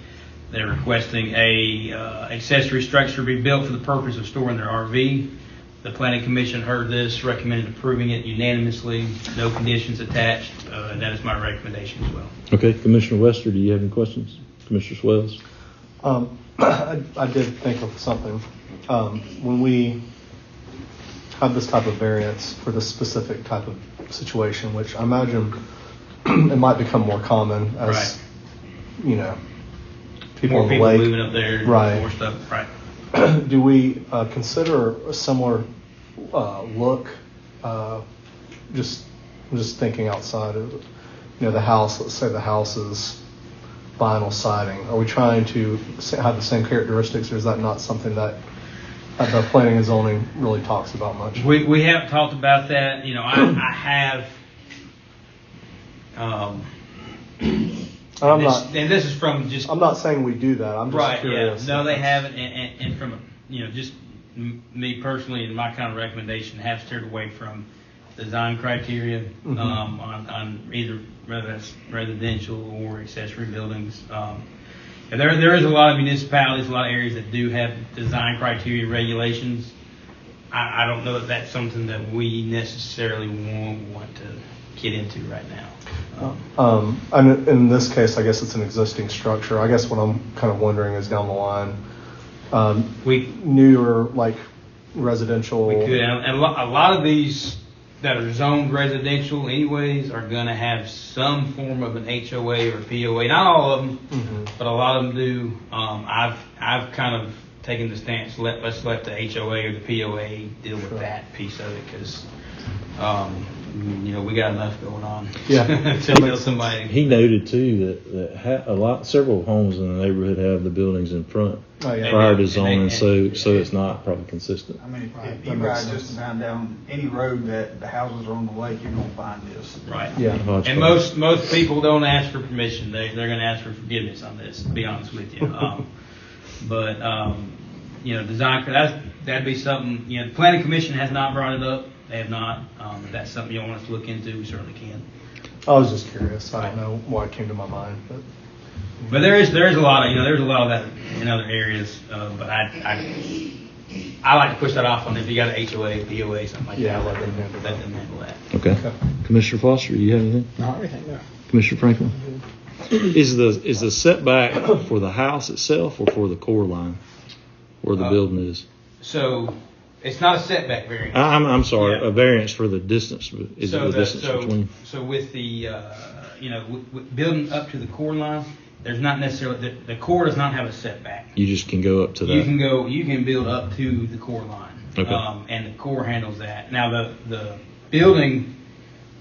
They're requesting a accessory structure be built for the purpose of storing their RV. The Planning Commission heard this, recommended approving it unanimously, no conditions attached, and that is my recommendation as well. Okay, Commissioner Wester, do you have any questions? Commissioner Swells? I did think of something. When we have this type of variance for this specific type of situation, which I imagine it might become more common as, people More on the people lake. moving up there, Right. more stuff, right. Do we consider a similar look? Just thinking outside of the house. Let's say the house is vinyl siding. Are we trying to have the same characteristics, or is that not something that the planning and zoning really talks about much? We have talked about that. I have. And this is from just. I'm not saying we do that. I'm just curious. Yeah. No, they haven't. And from just me personally, and my kind of recommendation, have steered away from design criteria on either whether that's residential or accessory buildings. And there is a lot of municipalities, a lot of areas that do have design criteria regulations. I don't know if that's something that we necessarily want to get into right now. And in this case, I guess it's an existing structure. I guess what I'm kind of wondering is down the line, newer like residential. We could, and a lot of these that are zoned residential anyways are going to have some form of an HOA or POA. Not all of them, but a lot of them do. I've kind of taken the stance, let's let the HOA or the POA deal with that piece of it, because we got enough going on. Yeah. To tell somebody. He noted too that several homes in the neighborhood have the buildings in front prior to zoning, so it's not probably consistent. I mean, if you ride just about down any road that the houses are on the lake, you're gonna find this. Right. Yeah. And most people don't ask for permission. They're going to ask for forgiveness on this, to be honest with you. Design, that'd be something, the Planning Commission has not brought it up. They have not. If that's something you want us to look into, we certainly can. I was just curious. I don't know why it came to my mind, but there is a lot of there's a lot of that in other areas. But I like to push that off on if you got an HOA, POA, something like that. Let them handle that. Okay. Commissioner Foster, do you have anything? Not everything, no. Commissioner Franklin? Is the setback for the house itself or for the core line where the building is? So it's not a setback variance. I'm sorry, a variance for the distance. Is it the distance between? So with the with building up to the core line, there's not necessarily the core does not have a setback. You just can go up to that. You can build up to the core line. Okay. And the core handles that. Now the building,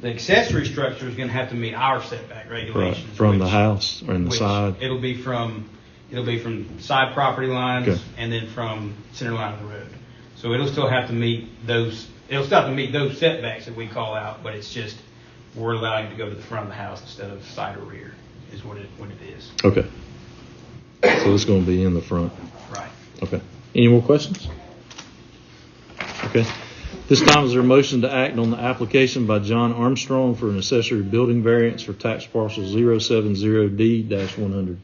the accessory structure is going to have to meet our setback regulations. Right. From the house or in the side. It'll be from side property lines, okay, and then from center line of the road. So it'll still have to meet those. It'll still have to meet those setbacks that we call out, but it's just we're allowing it to go to the front of the house instead of side or rear is what it is. Okay. So it's going to be in the front. Right. Okay. Any more questions? Okay. This time is there a motion to act on the application by John Armstrong for an accessory building variance for tax parcel 070D-100.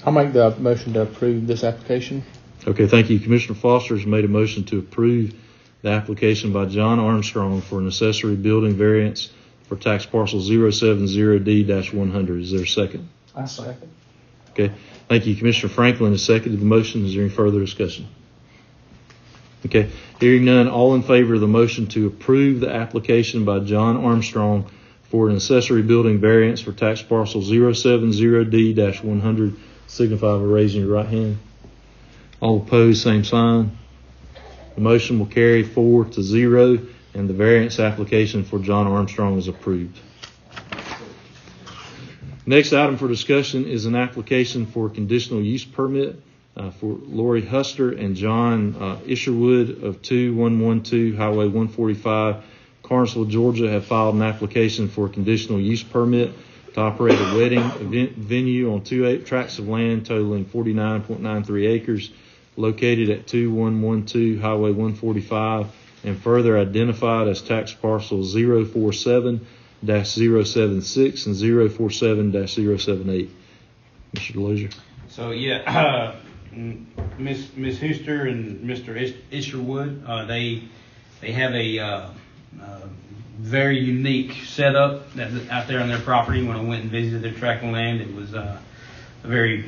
I'll make the motion to approve this application. Okay, thank you. Commissioner Foster has made a motion to approve the application by John Armstrong for an accessory building variance for tax parcel 070D-100. Is there a second? I second. Okay, thank you. Commissioner Franklin has seconded the motion. Is there any further discussion? Okay, hearing none, all in favor of the motion to approve the application by John Armstrong for an accessory building variance for tax parcel 070D-100, signify by raising your right hand. All opposed, same sign. The motion will carry 4-0, and the variance application for John Armstrong is approved. Next item for discussion is an application for conditional use permit for Lori Huster and John Isherwood of 2112 Highway 145, Carnesville, Georgia, have filed an application for a conditional use permit to operate a wedding event venue on 2 tracts of land totaling 49.93 acres located at 2112 Highway 145 and further identified as tax parcels 047-076 and 047-078. Mr. Delozier. So Miss Huster and Mr. Isherwood, they have a very unique setup out there on their property. When I went and visited their tract of land, it was a very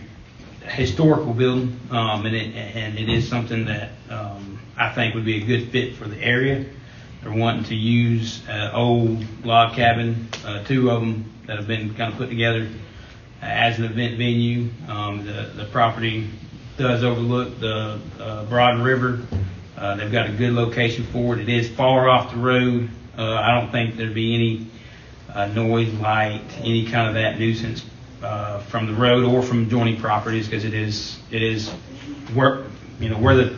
historical building, and it is something that I think would be a good fit for the area. They're wanting to use old log cabin, 2 of them that have been kind of put together as an event venue. The property does overlook the Broad River. They've got a good location for it. It is far off the road. I don't think there'd be any noise, light, any kind of that nuisance from the road or from adjoining properties, because it is where the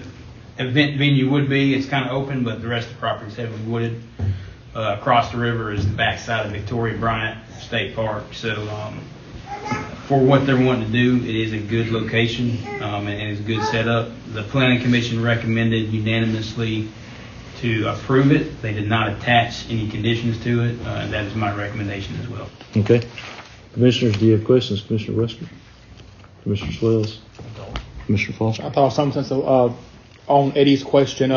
event venue would be. It's kind of open, but the rest of the property is heavily wooded. Across the river is the backside of Victoria Bryant State Park. So for what they're wanting to do, it is a good location and it's a good setup. The Planning Commission recommended unanimously to approve it. They did not attach any conditions to it, and that is my recommendation as well. Okay. Commissioners, do you have questions? Commissioner Wester? Commissioner Swells? Commissioner Foster? I thought some sense of, on Eddie's question,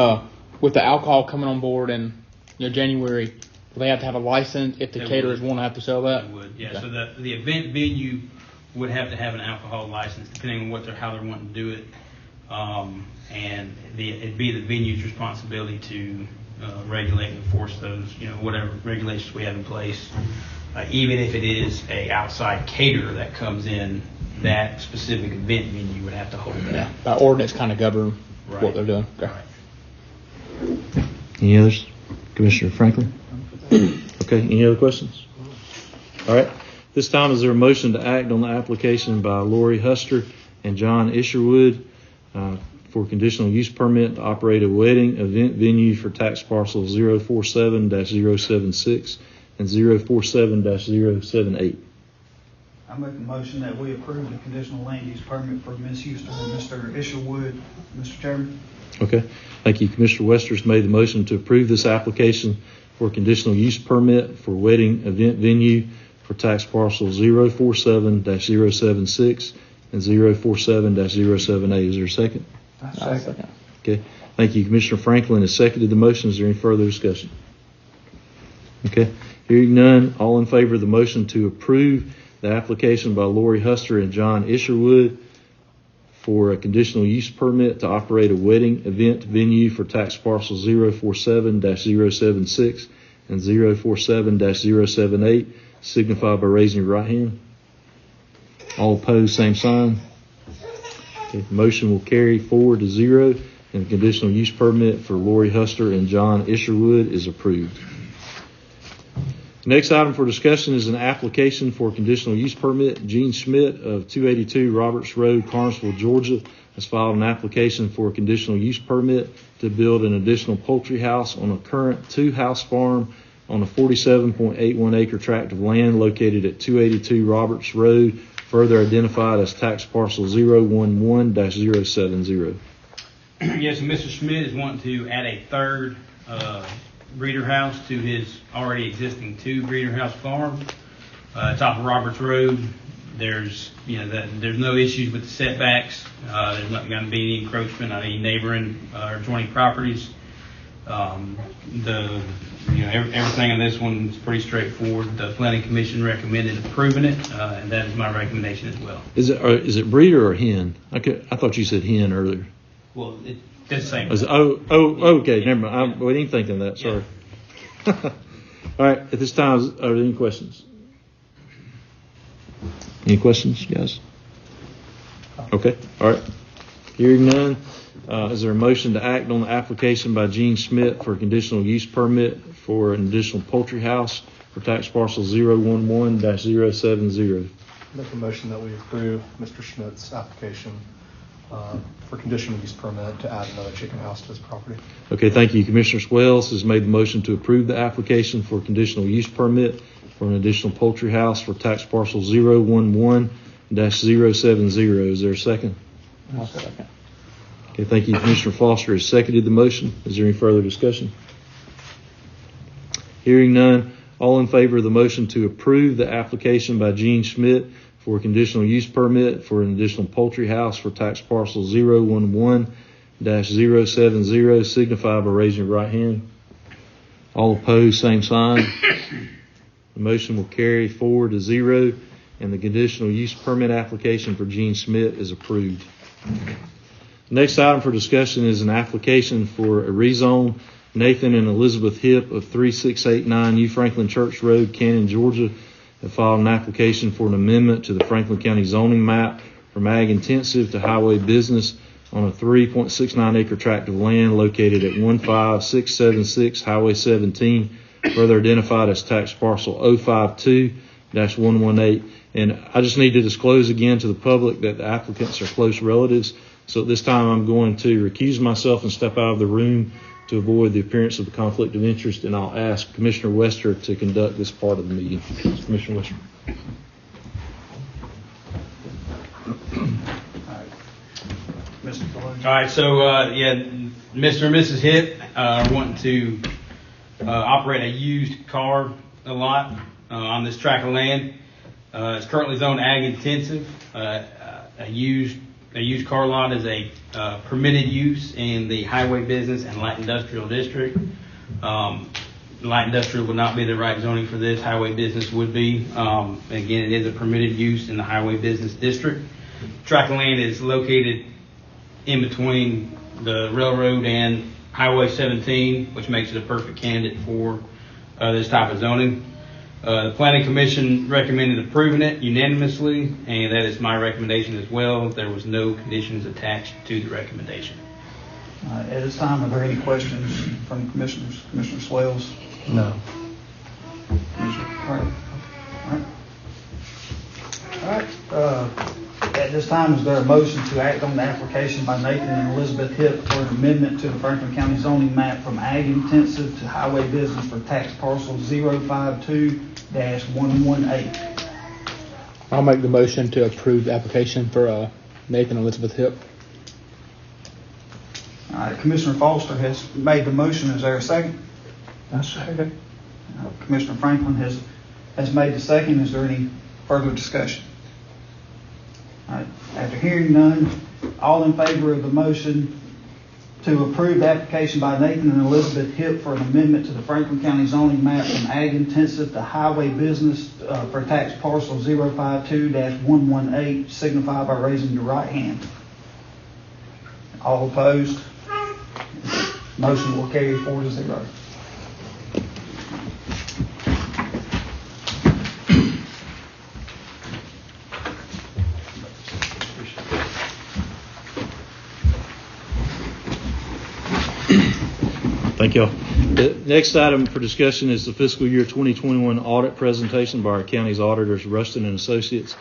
with the alcohol coming on board in January, do they have to have a license if the caterers want to have to sell that? They would, yeah. Okay. So the event venue would have to have an alcohol license, depending on how they're wanting to do it. And it'd be the venue's responsibility to regulate and enforce those, whatever regulations we have in place. Even if it is a outside caterer that comes in, that specific event venue would have to hold that. Yeah, by ordinance kind of govern what they're doing. Okay. Right. Any others? Commissioner Franklin? Okay, any other questions? All right. This time, is there a motion to act on the application by Lori Huster and John Isherwood for conditional use permit to operate a wedding event venue for tax parcels 047-076 and 047-078? I make a motion that we approve the conditional land use permit for Ms. Houston and Mr. Isherwood, Mr. Chairman. Okay. Thank you. Commissioner Wester's made the motion to approve this application for conditional use permit for wedding event venue for tax parcels 047-076 and 047-078. Is there a second? Second. Okay. Thank you. Commissioner Franklin has seconded the motion. Is there any further discussion? Okay. Hearing none, all in favor of the motion to approve the application by Lori Huster and John Isherwood for a conditional use permit to operate a wedding event venue for tax parcels 047-076 and 047-078, signify by raising your right hand. All opposed, same sign. Okay, motion will carry 4-0, and the conditional use permit for Lori Huster and John Isherwood is approved. Next item for discussion is an application for a conditional use permit. Gene Schmidt of 282 Roberts Road, Carnesville, Georgia, has filed an application for a conditional use permit to build an additional poultry house on a current 2-house farm on a 47.81 acre tract of land located at 282 Roberts Road, further identified as tax parcel 011-070. Yes, and Mr. Schmidt is wanting to add a third breeder house to his already existing 2 breeder house farm. Top of Roberts Road, there's no issues with the setbacks. There's not going to be any encroachment on any neighboring or adjoining properties. Everything on this one is pretty straightforward. The Planning Commission recommended approving it, and that is my recommendation as well. Is it breeder or hen? I thought you said hen earlier. Well, it's the same. Okay, never mind. We didn't think of that. Sorry. All right. At this time, are there any questions? Any questions, guys? Okay. All right. Hearing none, is there a motion to act on the application by Gene Schmidt for a conditional use permit for an additional poultry house for tax parcel 011-070. Make a motion that we approve Mr. Schmidt's application for conditional use permit to add another chicken house to his property. Okay, thank you. Commissioner Swales has made the motion to approve the application for conditional use permit for an additional poultry house for tax parcel 011-070. Is there a second? I'll second. Okay, thank you. Commissioner Foster has seconded the motion. Is there any further discussion? Hearing none, all in favor of the motion to approve the application by Gene Schmidt for a conditional use permit for an additional poultry house for tax parcel 011-070 signify by raising your right hand. All opposed, same sign. The motion will carry 4-0, and the conditional use permit application for Gene Schmidt is approved. Next item for discussion is an application for a rezone. Nathan and Elizabeth Hipp of 3689 U Franklin Church Road, Cannon, Georgia, have filed an application for an amendment to the Franklin County zoning map from ag intensive to highway business on a 3.69 acre tract of land located at 15676 Highway 17, further identified as tax parcel 052-118. And I just need to disclose again to the public that the applicants are close relatives. So at this time, I'm going to recuse myself and step out of the room to avoid the appearance of the conflict of interest, and I'll ask Commissioner Wester to conduct this part of the meeting. Commissioner Wester. All right, so Mr. and Mrs. Hipp are wanting to operate a used car lot on this tract of land. It's currently zoned ag intensive. A used car lot is a permitted use in the highway business and light industrial district. Light industrial would not be the right zoning for this. Highway business would be. Again, it is a permitted use in the highway business district. Tract of land is located in between the railroad and Highway 17, which makes it a perfect candidate for this type of zoning. The Planning Commission recommended approving it unanimously, and that is my recommendation as well. There was no conditions attached to the recommendation. At this time, are there any questions from commissioners? Commissioner Swales? No. All right. At this time, is there a motion to act on the application by Nathan and Elizabeth Hipp for an amendment to the Franklin County zoning map from ag intensive to highway business for tax parcel 052-118? I'll make the motion to approve the application for Nathan and Elizabeth Hipp. All right, Commissioner Foster has made the motion. Is there a second? I second. Commissioner Franklin has made the second. Is there any further discussion? All right. After hearing none, all in favor of the motion to approve the application by Nathan and Elizabeth Hipp for an amendment to the Franklin County zoning map from ag intensive to highway business for tax parcel 052-118 signify by raising your right hand. All opposed? Motion will carry 4-0. Thank y'all. The next item for discussion is the fiscal year 2021 audit presentation by our county's auditors, Rustin and Associates.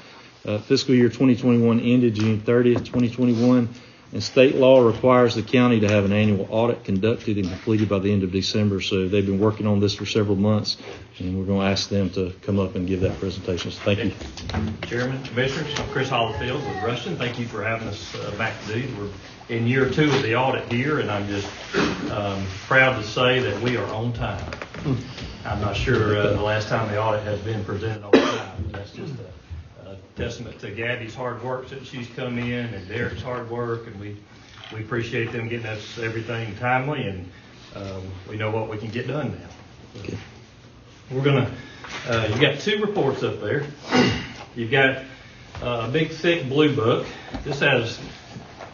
Fiscal year 2021 ended June 30th, 2021, and state law requires the county to have an annual audit conducted and completed by the end of December. So they've been working on this for several months, and we're going to ask them to come up and give that presentation. So thank you. Chairman, Commissioners, I'm Chris Hollifield with Rustin. Thank you for having us back today. We're in year 2 of the audit here, and I'm just proud to say that we are on time. I'm not sure the last time the audit has been presented on time, but that's just a testament to Gabby's hard work since she's come in, and Derek's hard work, and we appreciate them getting us everything timely, and we know what we can get done now. So we're gonna, you got 2 reports up there. You've got a big thick blue book. This has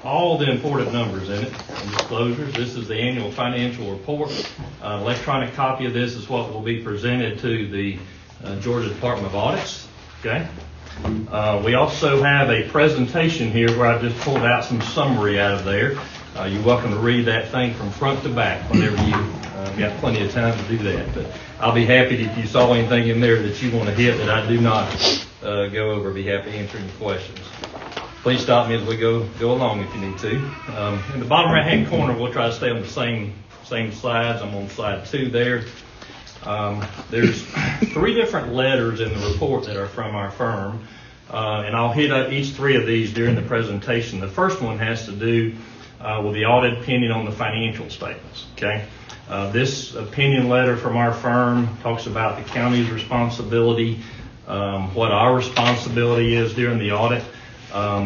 all the important numbers in it and disclosures. This is the annual financial report. Electronic copy of this is what will be presented to the Georgia Department of Audits. Okay. We also have a presentation here where I just pulled out some summary out of there. You're welcome to read that thing from front to back whenever you got plenty of time to do that. But I'll be happy if you saw anything in there that you want to hit that I do not go over. Be happy to answer any questions. Please stop me as we go along if you need to. In the bottom right-hand corner, we'll try to stay on the same slides. I'm on slide 2 there. There's 3 different letters in the report that are from our firm, and I'll hit up each 3 of these during the presentation. The first one has to do with the audit opinion on the financial statements. Okay, this opinion letter from our firm talks about the county's responsibility, what our responsibility is during the audit.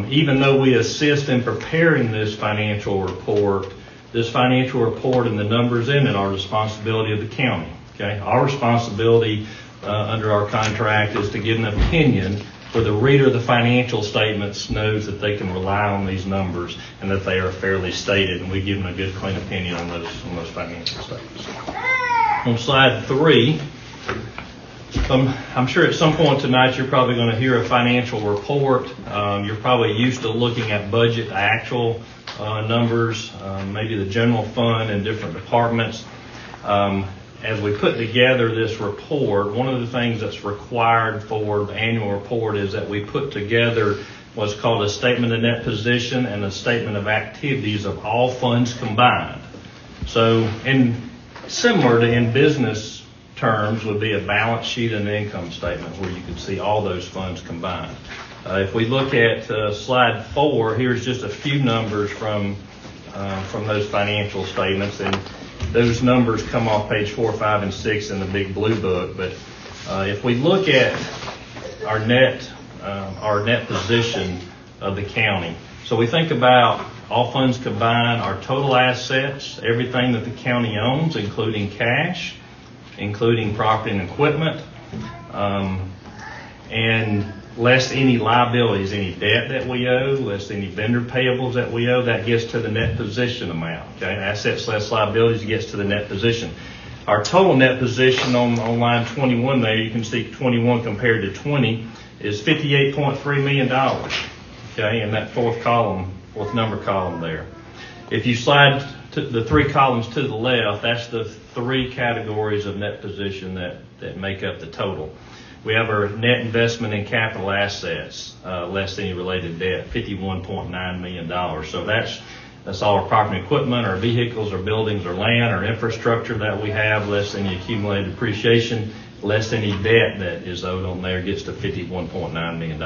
Even though we assist in preparing this financial report and the numbers in it are responsibility of the county. Okay, our responsibility under our contract is to give an opinion where the reader of the financial statements knows that they can rely on these numbers and that they are fairly stated, and we give them a good, clean opinion on those financial statements. On slide 3, I'm sure at some point tonight you're probably going to hear a financial report. You're probably used to looking at budget actual numbers, maybe the general fund and different departments. As we put together this report, one of the things that's required for the annual report is that we put together what's called a statement of net position and a statement of activities of all funds combined. So, similar to in business terms would be a balance sheet and an income statement where you can see all those funds combined. If we look at slide 4, here's just a few numbers from those financial statements, and those numbers come off page 4, 5, and 6 in the big blue book. But if we look at our net position of the county, so we think about all funds combined, our total assets, everything that the county owns, including cash, including property and equipment, and less any liabilities, any debt that we owe, less any vendor payables that we owe, that gets to the net position amount. Okay, assets less liabilities gets to the net position. Our total net position on line 21 there, you can see 21 compared to 20 is $58.3 million. Okay, in that fourth number column there. If you slide to the 3 columns to the left, that's the 3 categories of net position that make up the total. We have our net investment in capital assets, less any related debt, $51.9 million. So that's all our property and equipment, our vehicles, our buildings, our land, our infrastructure that we have, less any accumulated depreciation, less any debt that is owed on there, gets to $51.9 million.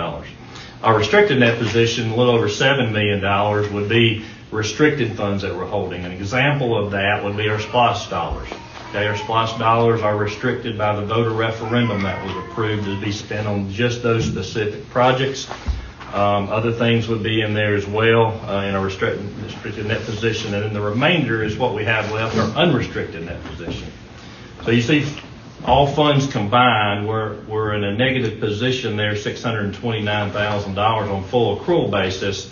Our restricted net position, a little over $7 million, would be restricted funds that we're holding. An example of that would be our SPLOST dollars. Okay, our SPLOST dollars are restricted by the voter referendum that was approved to be spent on just those specific projects. Other things would be in there as well in a restricted net position, and then the remainder is what we have left, our unrestricted net position. So you see, all funds combined, we're in a negative position there, $629,000 on full accrual basis.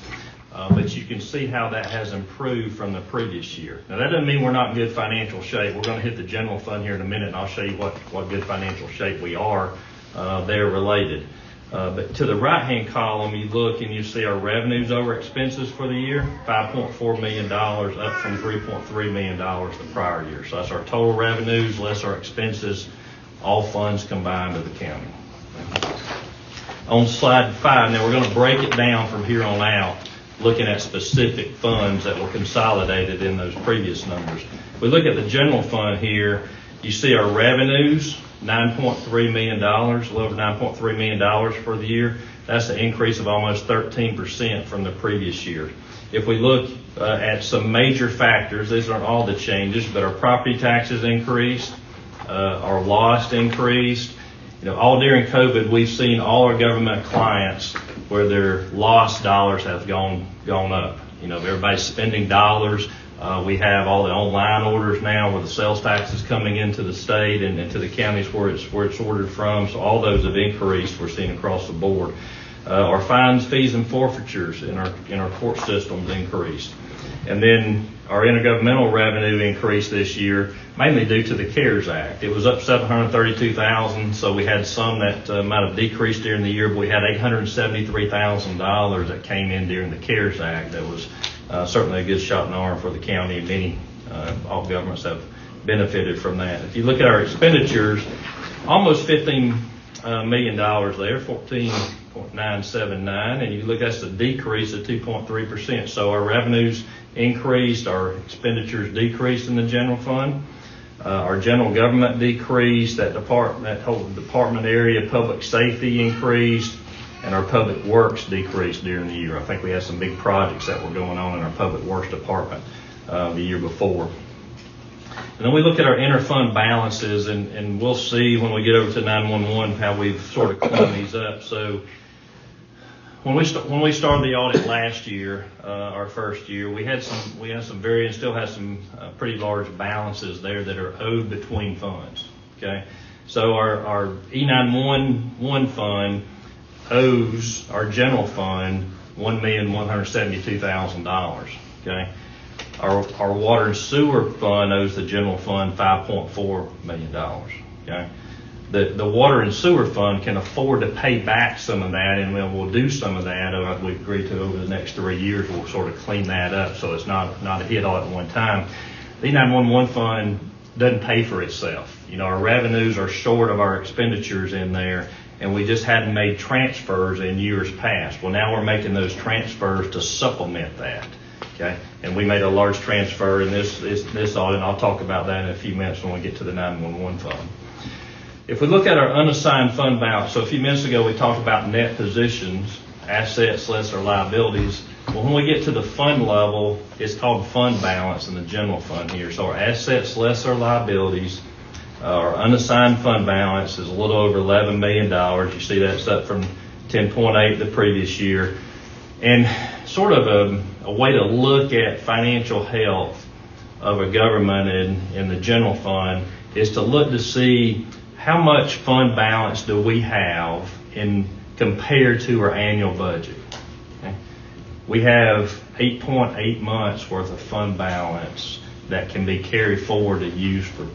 But you can see how that has improved from the previous year. Now, that doesn't mean we're not in good financial shape. We're going to hit the general fund here in a minute, and I'll show you what good financial shape we are there related. But to the right-hand column, you look and you see our revenues over expenses for the year, $5.4 million, up from $3.3 million the prior year. So that's our total revenues less our expenses, all funds combined to the county. On slide 5, now we're going to break it down from here on out, looking at specific funds that were consolidated in those previous numbers. We look at the general fund here, you see our revenues, $9.3 million, a little over $9.3 million for the year. That's an increase of almost 13% from the previous year. If we look at some major factors, these aren't all the changes, but our property taxes increased, our loss increased. All during COVID, we've seen all our government clients where their lost dollars have gone up. Everybody's spending dollars. We have all the online orders now where the sales tax is coming into the state and into the counties where it's ordered from. So all those have increased. We're seeing across the board. Our fines, fees, and forfeitures in our court systems increased. And then our intergovernmental revenue increased this year, mainly due to the CARES Act. It was up $732,000, so we had some that might have decreased during the year, but we had $873,000 that came in during the CARES Act that was certainly a good shot in the arm for the county, and many, all governments have benefited from that. If you look at our expenditures, almost $15 million there, 14.979, and you look, that's a decrease of 2.3%. So our revenues increased, our expenditures decreased in the general fund. Our general government decreased, that whole department area, public safety increased, and our public works decreased during the year. I think we had some big projects that were going on in our public works department the year before. And then we look at our inter-fund balances, and we'll see when we get over to 911 how we've sort of cleaned these up. So when we started the audit last year, our first year, we had some very, still have some pretty large balances there that are owed between funds. Okay, so our E911 fund owes our general fund $1,172,000. Okay, our water and sewer fund owes the general fund $5.4 million. Okay. The water and sewer fund can afford to pay back some of that, and we'll do some of that. We agreed to over the next 3 years. We'll sort of clean that up so it's not a hit all at one time. The E911 fund doesn't pay for itself. You know, our revenues are short of our expenditures in there, and we just hadn't made transfers in years past. Well, now we're making those transfers to supplement that. Okay, and we made a large transfer in this audit, and I'll talk about that in a few minutes when we get to the 911 fund. If we look at our unassigned fund balance, so a few minutes ago we talked about net positions, assets less our liabilities. Well, when we get to the fund level, it's called fund balance in the general fund here. So our assets less our liabilities, our unassigned fund balance is a little over $11 million. You see that's up from 10.8 the previous year. And sort of a way to look at financial health of a government in the general fund is to look to see how much fund balance do we have compared to our annual budget. Okay? We have 8.8 months worth of fund balance that can be carried forward to use for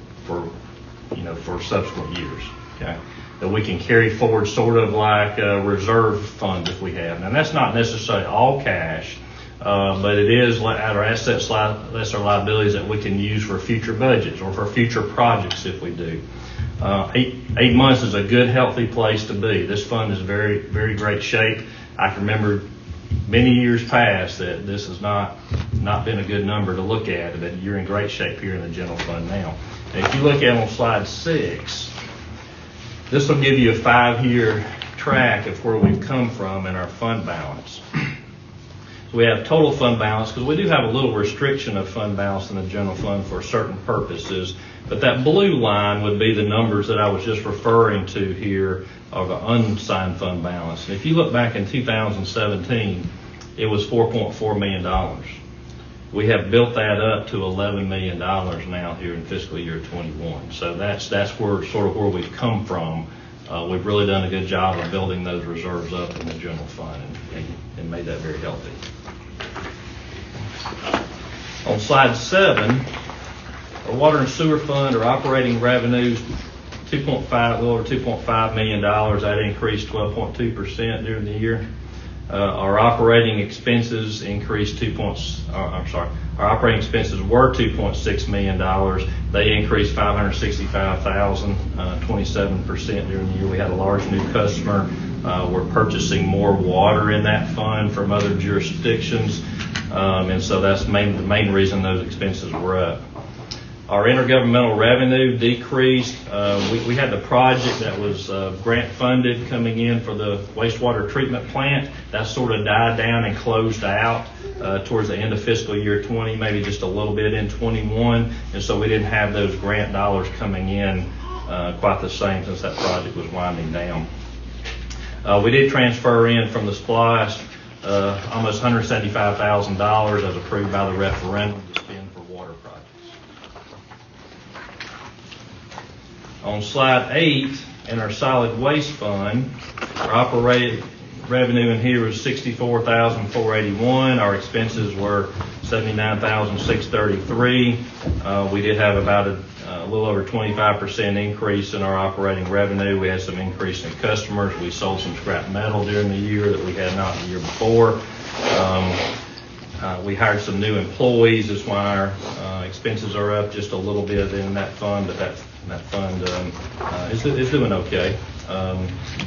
subsequent years. Okay? That we can carry forward sort of like a reserve fund if we have. Now that's not necessarily all cash, but it is our assets less our liabilities that we can use for future budgets or for future projects if we do. 8 months is a good, healthy place to be. This fund is very, very great shape. I can remember many years past that this has not been a good number to look at, but you're in great shape here in the general fund now. And if you look at on slide 6, this will give you a 5-year track of where we've come from in our fund balance. So we have total fund balance, because we do have a little restriction of fund balance in the general fund for certain purposes, but that blue line would be the numbers that I was just referring to here of the unassigned fund balance. And if you look back in 2017, it was $4.4 million. We have built that up to $11 million now here in fiscal year 21. So that's where we've come from. We've really done a good job of building those reserves up in the general fund and made that very healthy. On slide 7, our water and sewer fund, our operating revenues, a little over $2.5 million. That increased 12.2% during the year. Our operating expenses increased our operating expenses were $2.6 million. They increased $565,000, 27% during the year. We had a large new customer. We're purchasing more water in that fund from other jurisdictions, and so that's the main reason those expenses were up. Our intergovernmental revenue decreased. We had the project that was grant funded coming in for the wastewater treatment plant. That sort of died down and closed out towards the end of fiscal year 20, maybe just a little bit in 21. And so we didn't have those grant dollars coming in quite the same since that project was winding down. We did transfer in from the SPLOST almost $175,000 as approved by the referendum to spend for water projects. On slide 8, in our solid waste fund, our operating revenue in here was $64,481. Our expenses were $79,633. We did have about a little over 25% increase in our operating revenue. We had some increase in customers. We sold some scrap metal during the year that we had not the year before. We hired some new employees. That's why our expenses are up just a little bit in that fund, but that fund is doing okay.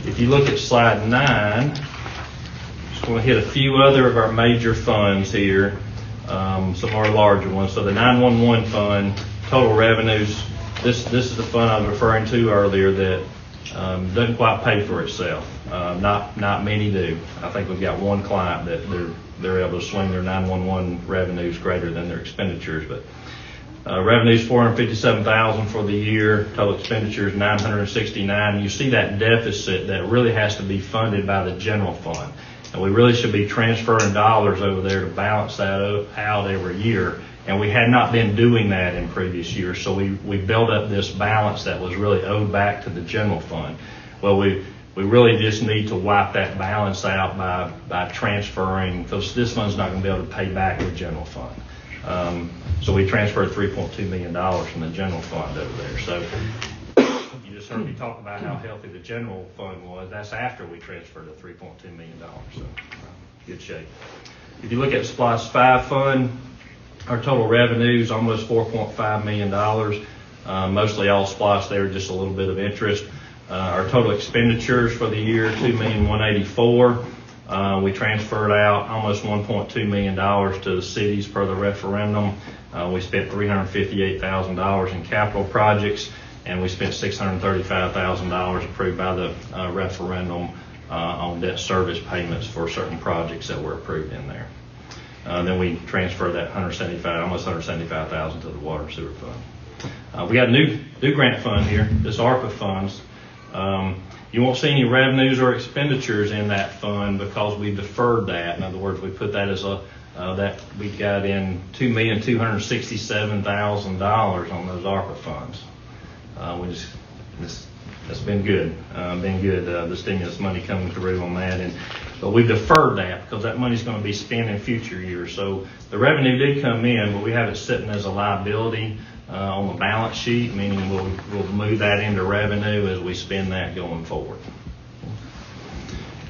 If you look at slide 9, just going to hit a few other of our major funds here, some of our larger ones. So the 911 fund, total revenues, this is the fund I was referring to earlier that doesn't quite pay for itself. Not many do. I think we've got one client that they're able to swing their 911 revenues greater than their expenditures. But revenues $457,000 for the year, total expenditures $969. You see that deficit that really has to be funded by the general fund, and we really should be transferring dollars over there to balance that out every year. And we had not been doing that in previous years, so we built up this balance that was really owed back to the general fund. Well, we really just need to wipe that balance out by transferring, because this fund's not going to be able to pay back the general fund. So we transferred $3.2 million from the general fund over there. So you just heard me talk about how healthy the general fund was. That's after we transferred the $3.2 million. So good shape. If you look at the SPLOST 5 fund, our total revenues almost $4.5 million. Mostly all SPLOST there, just a little bit of interest. Our total expenditures for the year, $2,184,000. We transferred out almost $1.2 million to the cities per the referendum. We spent $358,000 in capital projects, and we spent $635,000 approved by the referendum on debt service payments for certain projects that were approved in there. Then we transferred that almost $175,000 to the water and sewer fund. We got a new grant fund here, this ARPA funds. You won't see any revenues or expenditures in that fund because we deferred that. In other words, we put that as that we got in $2,267,000 on those ARPA funds. That's been good. The stimulus money coming through on that, but we deferred that because that money's going to be spent in future years. So the revenue did come in, but we have it sitting as a liability on the balance sheet, meaning we'll move that into revenue as we spend that going forward.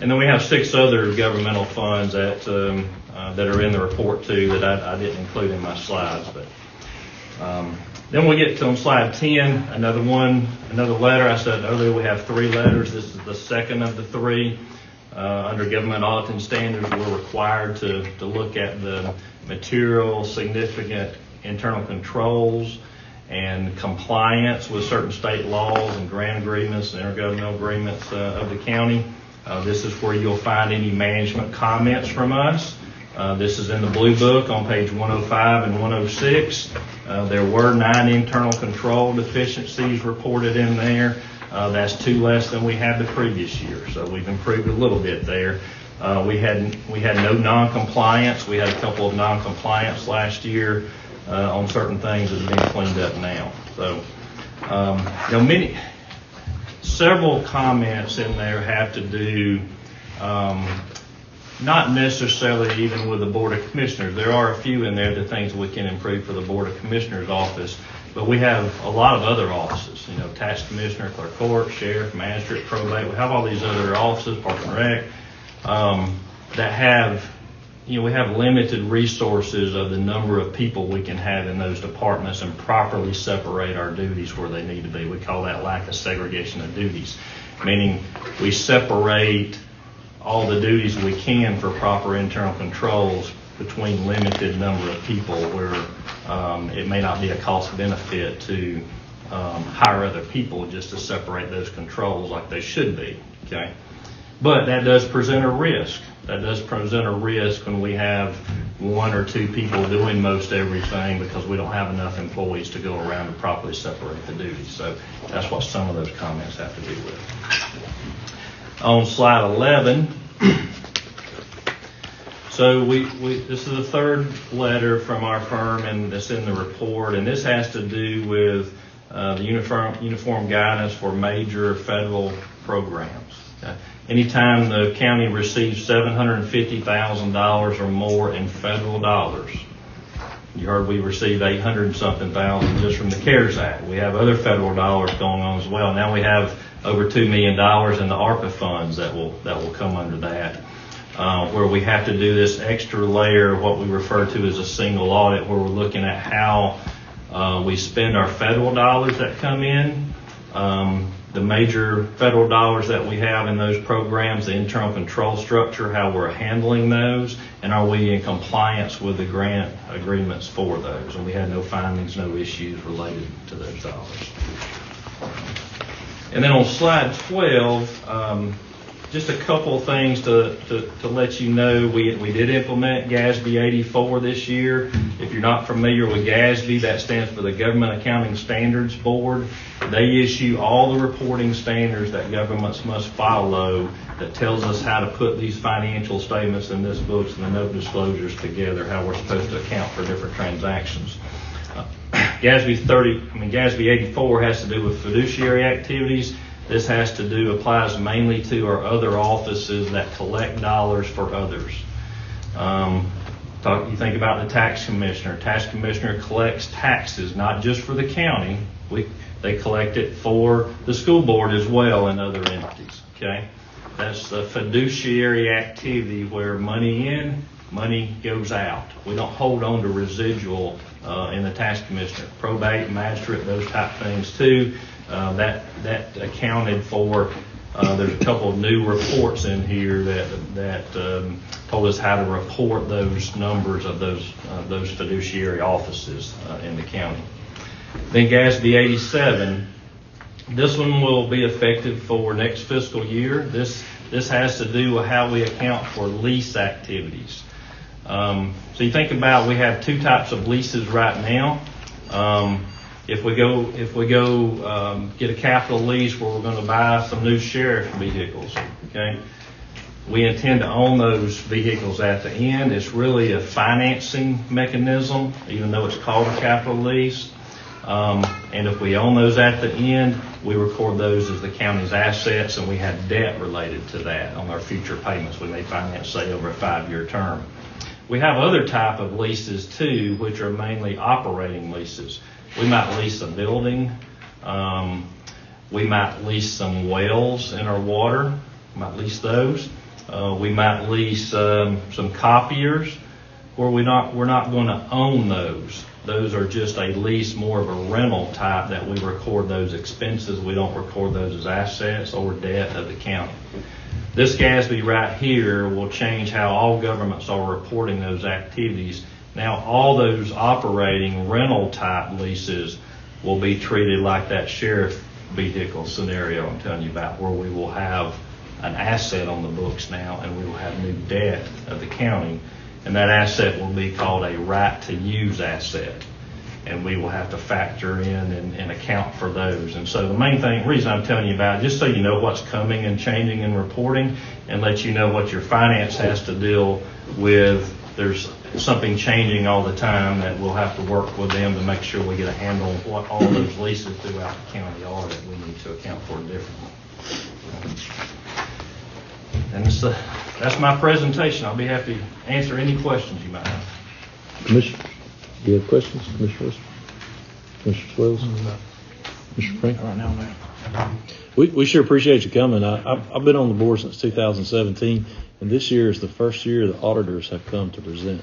And then we have 6 other governmental funds that are in the report too that I didn't include in my slides. But then we get to on slide 10, another letter. I said earlier we have 3 letters. This is the second of the 3. Under government auditing standards, we're required to look at the material significant internal controls and compliance with certain state laws and grant agreements and intergovernmental agreements of the county. This is where you'll find any management comments from us. This is in the blue book on page 105 and 106. There were 9 internal control deficiencies reported in there. That's 2 less than we had the previous year, so we've improved a little bit there. We had no non-compliance. We had a couple of non-compliance last year on certain things that have been cleaned up now. So, several comments in there have to do not necessarily even with the Board of Commissioners. There are a few in there, the things we can improve for the Board of Commissioners office, but we have a lot of other offices, tax commissioner, clerk court, sheriff, magistrate, probate. We have all these other offices, park and rec, that have, we have limited resources of the number of people we can have in those departments and properly separate our duties where they need to be. We call that lack of segregation of duties, meaning we separate all the duties we can for proper internal controls between limited number of people where it may not be a cost benefit to hire other people just to separate those controls like they should be. Okay, but that does present a risk. That does present a risk when we have 1 or 2 people doing most everything because we don't have enough employees to go around and properly separate the duties. So that's what some of those comments have to do with. On slide 11, so this is the 3rd letter from our firm, and that's in the report, and this has to do with the uniform guidance for major federal programs. Okay? Anytime the county receives $750,000 or more in federal dollars, you heard we received 800-something thousand just from the CARES Act. We have other federal dollars going on as well. Now we have over $2 million in the ARPA funds that will come under that. where we have to do this extra layer of what we refer to as a single audit, where we're looking at how we spend our federal dollars that come in, the major federal dollars that we have in those programs, the internal control structure, how we're handling those, and are we in compliance with the grant agreements for those. And we had no findings, no issues related to those dollars. And then on slide 12, just a couple of things to let you know. We did implement GASB 84 this year. If you're not familiar with GASB, that stands for the Government Accounting Standards Board. They issue all the reporting standards that governments must follow that tells us how to put these financial statements in this books and the note disclosures together, how we're supposed to account for different transactions. GASB 84 has to do with fiduciary activities. This applies mainly to our other offices that collect dollars for others. You think about the tax commissioner. Tax commissioner collects taxes, not just for the county. They collect it for the school board as well and other entities. Okay, that's the fiduciary activity where money in, money goes out. We don't hold on to residual in the tax commissioner. Probate, magistrate, those type things too. That accounted for. There's a couple of new reports in here that told us how to report those numbers of those fiduciary offices in the county. Then GASB 87. This one will be effective for next fiscal year. This has to do with how we account for lease activities. So you think about, we have two types of leases right now. If we go get a capital lease where we're going to buy some new sheriff vehicles, okay, we intend to own those vehicles at the end. It's really a financing mechanism, even though it's called a capital lease. And if we own those at the end, we record those as the county's assets, and we have debt related to that on our future payments. We may finance, say, over a 5-year term. We have other type of leases too, which are mainly operating leases. We might lease a building. We might lease some wells in our water. We might lease those. We might lease some copiers, where we're not going to own those. Those are just a lease, more of a rental type, that we record those expenses. We don't record those as assets or debt of the county. This GASB right here will change how all governments are reporting those activities. Now, all those operating rental type leases will be treated like that sheriff vehicle scenario I'm telling you about, where we will have an asset on the books now, and we will have new debt of the county, and that asset will be called a right to use asset, and we will have to factor in and account for those. And so the main reason I'm telling you about it, just so you know what's coming and changing in reporting, and let you know what your finance has to deal with. There's something changing all the time that we'll have to work with them to make sure we get a handle on what all those leases throughout the county are that we need to account for differently. And that's my presentation. I'll be happy to answer any questions you might have. Commissioner, do you have questions? Commissioner Swells? Mr. Frank? Right now, no. We sure appreciate you coming. I've been on the board since 2017, and this year is the first year the auditors have come to present.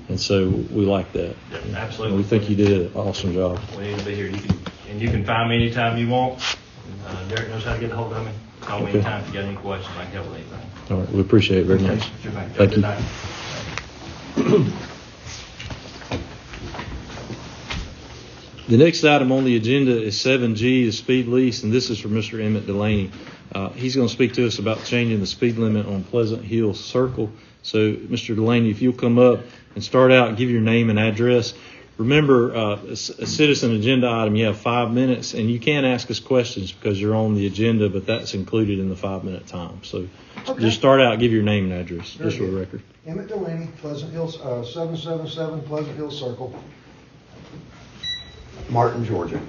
And so we like that. Yeah, absolutely. And we think you did an awesome job. We need to be here. You can find me anytime you want. Derek knows how to get a hold of me. Call me anytime if you got any questions. I can help with anything. All right, we appreciate it very much. Thank you. The next item on the agenda is 7G, the speed lease, and this is for Mr. Emmett Delaney. He's going to speak to us about changing the speed limit on Pleasant Hill Circle. So, Mr. Delaney, if you'll come up and start out and give your name and address. Remember, a citizen agenda item, you have 5 minutes, and you can ask us questions because you're on the agenda, but that's included in the 5-minute time. So just start out, give your name and address, just for the record. Emmett Delaney, Pleasant Hills, 777 Pleasant Hill Circle, Martin, Georgia.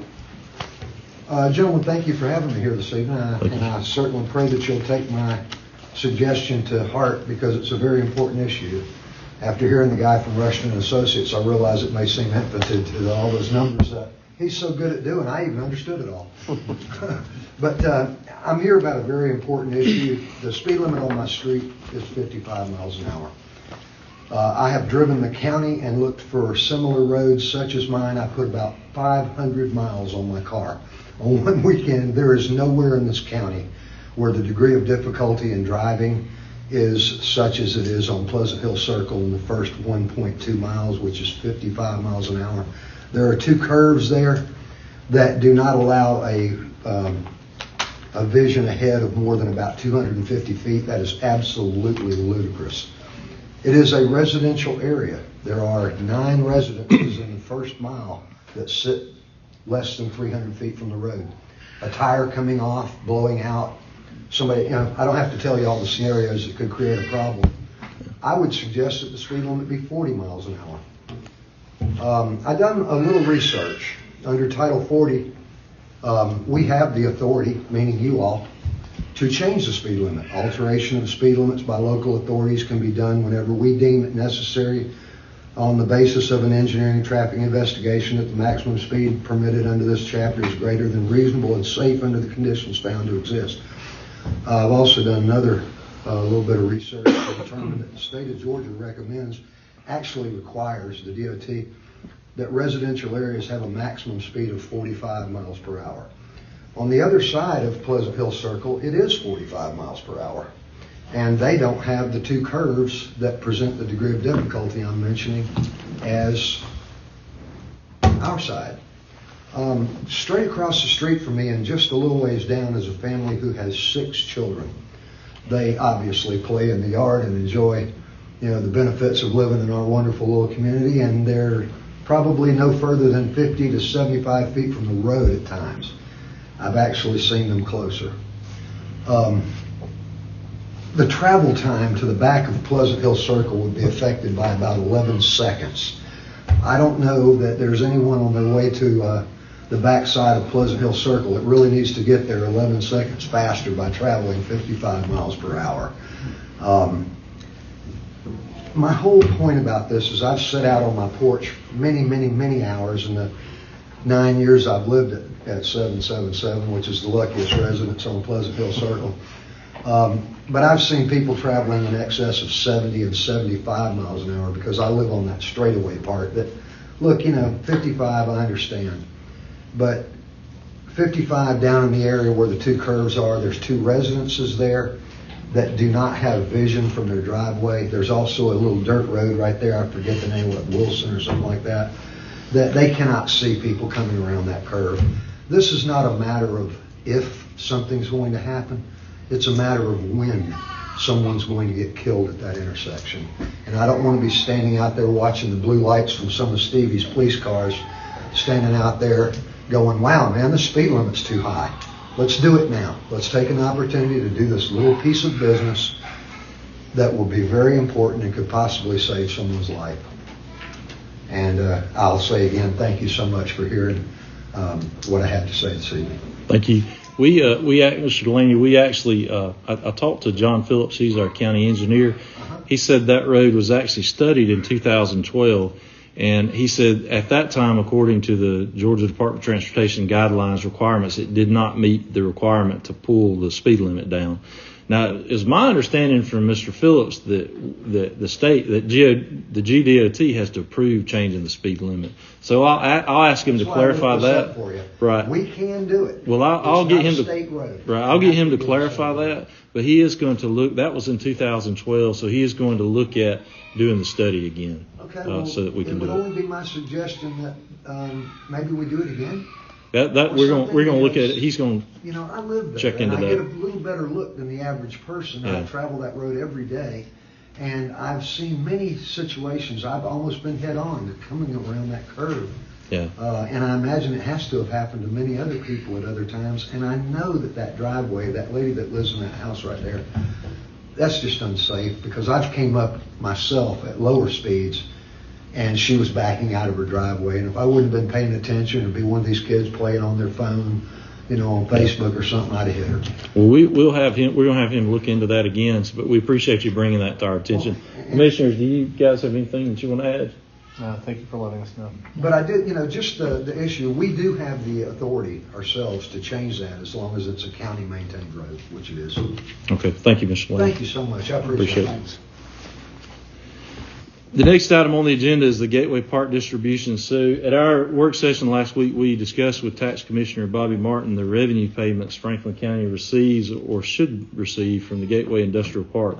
Gentlemen, thank you for having me here this evening, and I certainly pray that you'll take my suggestion to heart, because it's a very important issue. After hearing the guy from Rushton & Associates, I realize it may seem impotent to all those numbers that he's so good at doing, I even understood it all. But I'm here about a very important issue. The speed limit on my street is 55 miles an hour. I have driven the county and looked for similar roads such as mine. I put about 500 miles on my car. On one weekend, there is nowhere in this county where the degree of difficulty in driving is such as it is on Pleasant Hill Circle in the first 1.2 miles, which is 55 miles an hour. There are 2 curves there that do not allow a vision ahead of more than about 250 feet. That is absolutely ludicrous. It is a residential area. There are 9 residences in the first mile that sit less than 300 feet from the road. A tire coming off, blowing out, somebody, I don't have to tell you all the scenarios that could create a problem. I would suggest that the speed limit be 40 miles an hour. I've done a little research. Under Title 40, we have the authority, meaning you all, to change the speed limit. Alteration of speed limits by local authorities can be done whenever we deem it necessary on the basis of an engineering traffic investigation that the maximum speed permitted under this chapter is greater than reasonable and safe under the conditions found to exist. I've also done another little bit of research to determine that the state of Georgia recommends, actually requires the DOT, that residential areas have a maximum speed of 45 miles per hour. On the other side of Pleasant Hill Circle, it is 45 miles per hour. And they don't have the 2 curves that present the degree of difficulty I'm mentioning as our side. Straight across the street from me and just a little ways down is a family who has 6 children. They obviously play in the yard and enjoy, the benefits of living in our wonderful little community, and they're probably no further than 50 to 75 feet from the road at times. I've actually seen them closer. The travel time to the back of Pleasant Hill Circle would be affected by about 11 seconds. I don't know that there's anyone on their way to the backside of Pleasant Hill Circle that really needs to get there 11 seconds faster by traveling 55 miles per hour. My whole point about this is I've sat out on my porch many hours in the 9 years I've lived at 777, which is the luckiest residence on Pleasant Hill Circle. But I've seen people traveling in excess of 70 and 75 miles an hour because I live on that straightaway part that, look, 55 I understand. But 55 down in the area where the 2 curves are, there's 2 residences there that do not have vision from their driveway. There's also a little dirt road right there, I forget the name of it, Wilson or something like that they cannot see people coming around that curve. This is not a matter of if something's going to happen. It's a matter of when someone's going to get killed at that intersection. And I don't want to be standing out there watching the blue lights from some of Stevie's police cars, standing out there going, wow, man, the speed limit's too high. Let's do it now. Let's take an opportunity to do this little piece of business that will be very important and could possibly save someone's life. And I'll say again, thank you so much for hearing what I had to say this evening. Thank you. Mr. Delaney, we actually, I talked to John Phillips, he's our county engineer. He said that road was actually studied in 2012. And he said at that time, according to the Georgia Department of Transportation guidelines requirements, it did not meet the requirement to pull the speed limit down. Now, it's my understanding from Mr. Phillips that the state, that the GDOT has to approve changing the speed limit. So I'll ask him to clarify that. For you. Right. We can do it. Well, I'll get him to state road. Right. I'll get him to clarify that. But he is going to look. That was in 2012, so he is going to look at doing the study again. Okay. Well, so that we can do it. It would only be my suggestion that maybe we do it again. That we're going to look at it. He's going to I live there, check into and I that. get a little better look than the average person. Yeah. I travel that road every day, and I've seen many situations. I've almost been head on to coming around that curve. Yeah. And I imagine it has to have happened to many other people at other times. And I know that driveway, that lady that lives in that house right there, that's just unsafe because I've came up myself at lower speeds and she was backing out of her driveway. And if I wouldn't have been paying attention, it'd be one of these kids playing on their phone, on Facebook or something, I'd have hit her. Well, we're going to have him look into that again, but we appreciate you bringing that to our attention. Commissioners, do you guys have anything that you want to add? Thank you for letting us know. But I did, just the issue, we do have the authority ourselves to change that as long as it's a county-maintained road, which it is. Okay, thank you, Mr. Lane. Thank you so much. I appreciate it. The next item on the agenda is the Gateway Park distribution. So at our work session last week, we discussed with Tax Commissioner Bobby Martin the revenue payments Franklin County receives or should receive from the Gateway Industrial Park.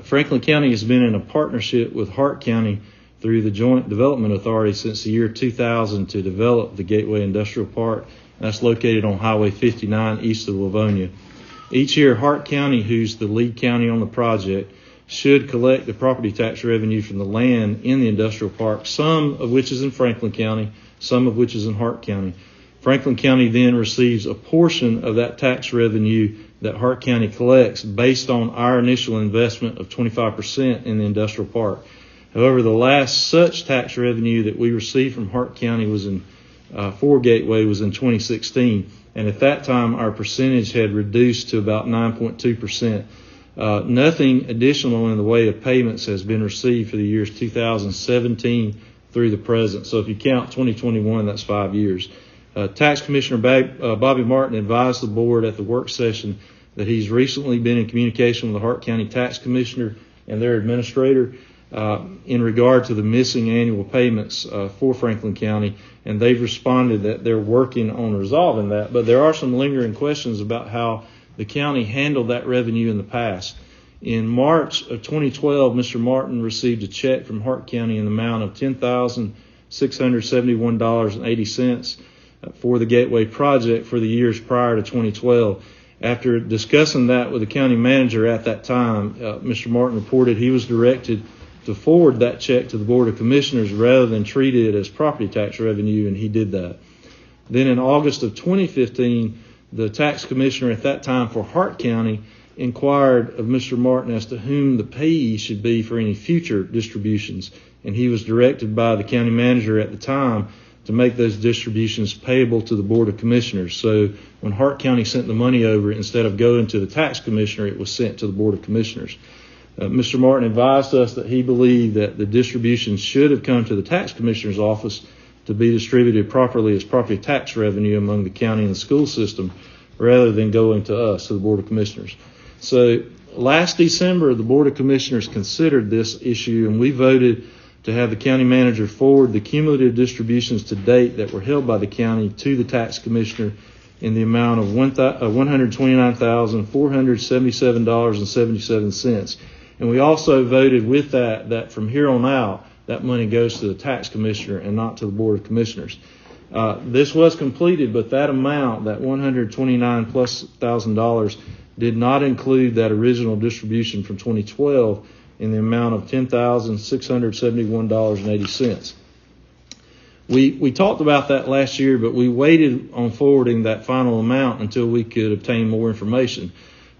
Franklin County has been in a partnership with Hart County through the Joint Development Authority since the year 2000 to develop the Gateway Industrial Park. That's located on Highway 59 east of Livonia. Each year, Hart County, who's the lead county on the project, should collect the property tax revenue from the land in the industrial park, some of which is in Franklin County, some of which is in Hart County. Franklin County then receives a portion of that tax revenue that Hart County collects based on our initial investment of 25% in the industrial park. However, the last such tax revenue that we received from Hart County was for Gateway was in 2016, and at that time our percentage had reduced to about 9.2%. Nothing additional in the way of payments has been received for the years 2017 through the present. So if you count 2021, that's 5 years. Tax Commissioner Bobby Martin advised the board at the work session that he's recently been in communication with the Hart County Tax Commissioner and their administrator in regard to the missing annual payments for Franklin County, and they've responded that they're working on resolving that. But there are some lingering questions about how the county handled that revenue in the past. In March of 2012, Mr. Martin received a check from Hart County in the amount of $10,671.80 for the Gateway project for the years prior to 2012. After discussing that with the county manager at that time, Mr. Martin reported he was directed to forward that check to the Board of Commissioners rather than treat it as property tax revenue, and he did that. Then in August of 2015, the tax commissioner at that time for Hart County inquired of Mr. Martin as to whom the payee should be for any future distributions, and he was directed by the county manager at the time to make those distributions payable to the Board of Commissioners. So when Hart County sent the money over, instead of going to the tax commissioner, it was sent to the Board of Commissioners. Mr. Martin advised us that he believed that the distributions should have come to the tax commissioner's office to be distributed properly as property tax revenue among the county and the school system rather than going to us, to the Board of Commissioners. So last December, the Board of Commissioners considered this issue, and we voted to have the county manager forward the cumulative distributions to date that were held by the county to the tax commissioner in the amount of $129,477.77. And we also voted with that from here on out, that money goes to the tax commissioner and not to the Board of Commissioners. This was completed, but that amount, that $129,000+, did not include that original distribution from 2012 in the amount of $10,671.80. We talked about that last year, but we waited on forwarding that final amount until we could obtain more information.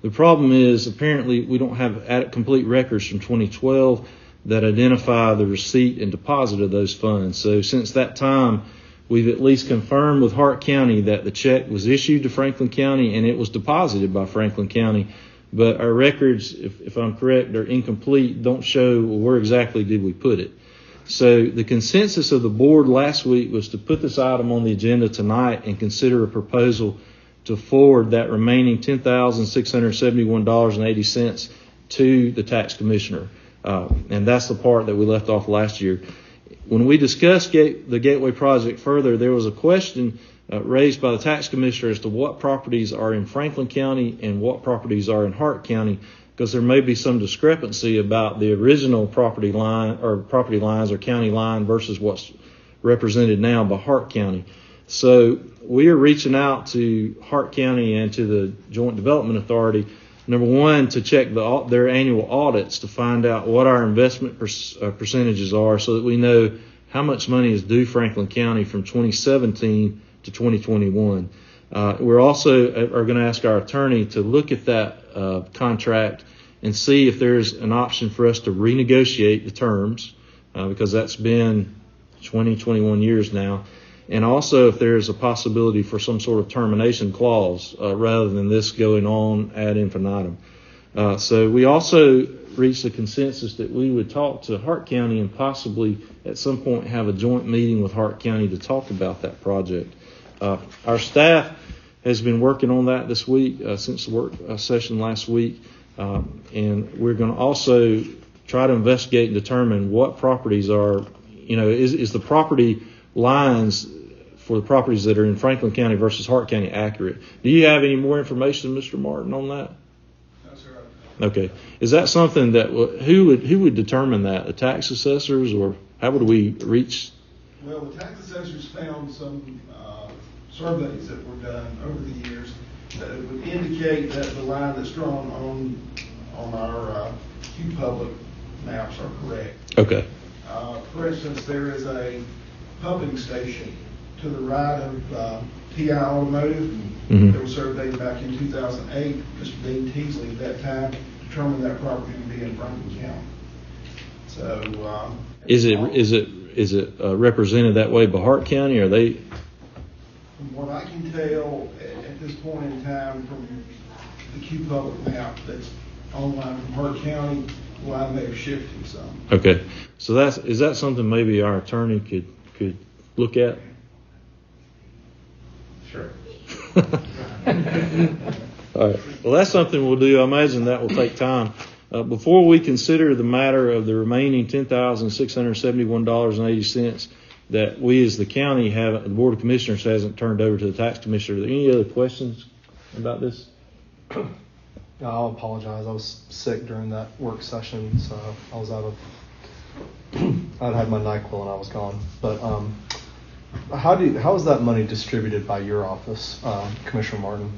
The problem is apparently we don't have complete records from 2012 that identify the receipt and deposit of those funds. So since that time, we've at least confirmed with Hart County that the check was issued to Franklin County and it was deposited by Franklin County. But our records, if I'm correct, are incomplete, don't show where exactly did we put it. So the consensus of the board last week was to put this item on the agenda tonight and consider a proposal to forward that remaining $10,671.80 to the tax commissioner. And that's the part that we left off last year. When we discussed the Gateway project further, there was a question raised by the tax commissioner as to what properties are in Franklin County and what properties are in Hart County, because there may be some discrepancy about the original property line or property lines or county line versus what's represented now by Hart County. So we are reaching out to Hart County and to the Joint Development Authority, number one, to check their annual audits to find out what our investment percentages are so that we know how much money is due Franklin County from 2017 to 2021. We're also are going to ask our attorney to look at that contract and see if there's an option for us to renegotiate the terms because that's been 21 years now. And also if there's a possibility for some sort of termination clause rather than this going on ad infinitum. So we also reached a consensus that we would talk to Hart County and possibly at some point have a joint meeting with Hart County to talk about that project. Our staff has been working on that this week, since the work session last week. And we're going to also try to investigate and determine what properties are, is the property lines for the properties that are in Franklin County versus Hart County accurate. Do you have any more information, Mr. Martin, on that? No, sir. Okay. Is that something that, who would determine that? The tax assessors, or how would we reach? Well, the tax assessors found some surveys that were done over the years that would indicate that the line that's drawn on our Q Public maps are correct. Okay. For instance, there is a pumping station to the right of TI Automotive that was surveyed back in 2008. Mr. Dean Teasley at that time determined that property to be in Franklin County. So, is it represented that way by Hart County? Are they? From what I can tell at this point in time from the Q Public map that's online from Hart County, the line may have shifted some. Okay, so is that something maybe our attorney could look at? Sure. All right. Well, that's something we'll do. I imagine that will take time. Before we consider the matter of the remaining $10,671.80 that we as the county have, the Board of Commissioners hasn't turned over to the tax commissioner, are there any other questions about this? I'll apologize. I was sick during that work session, so I was I'd had my NyQuil and I was gone. But how is that money distributed by your office, Commissioner Martin?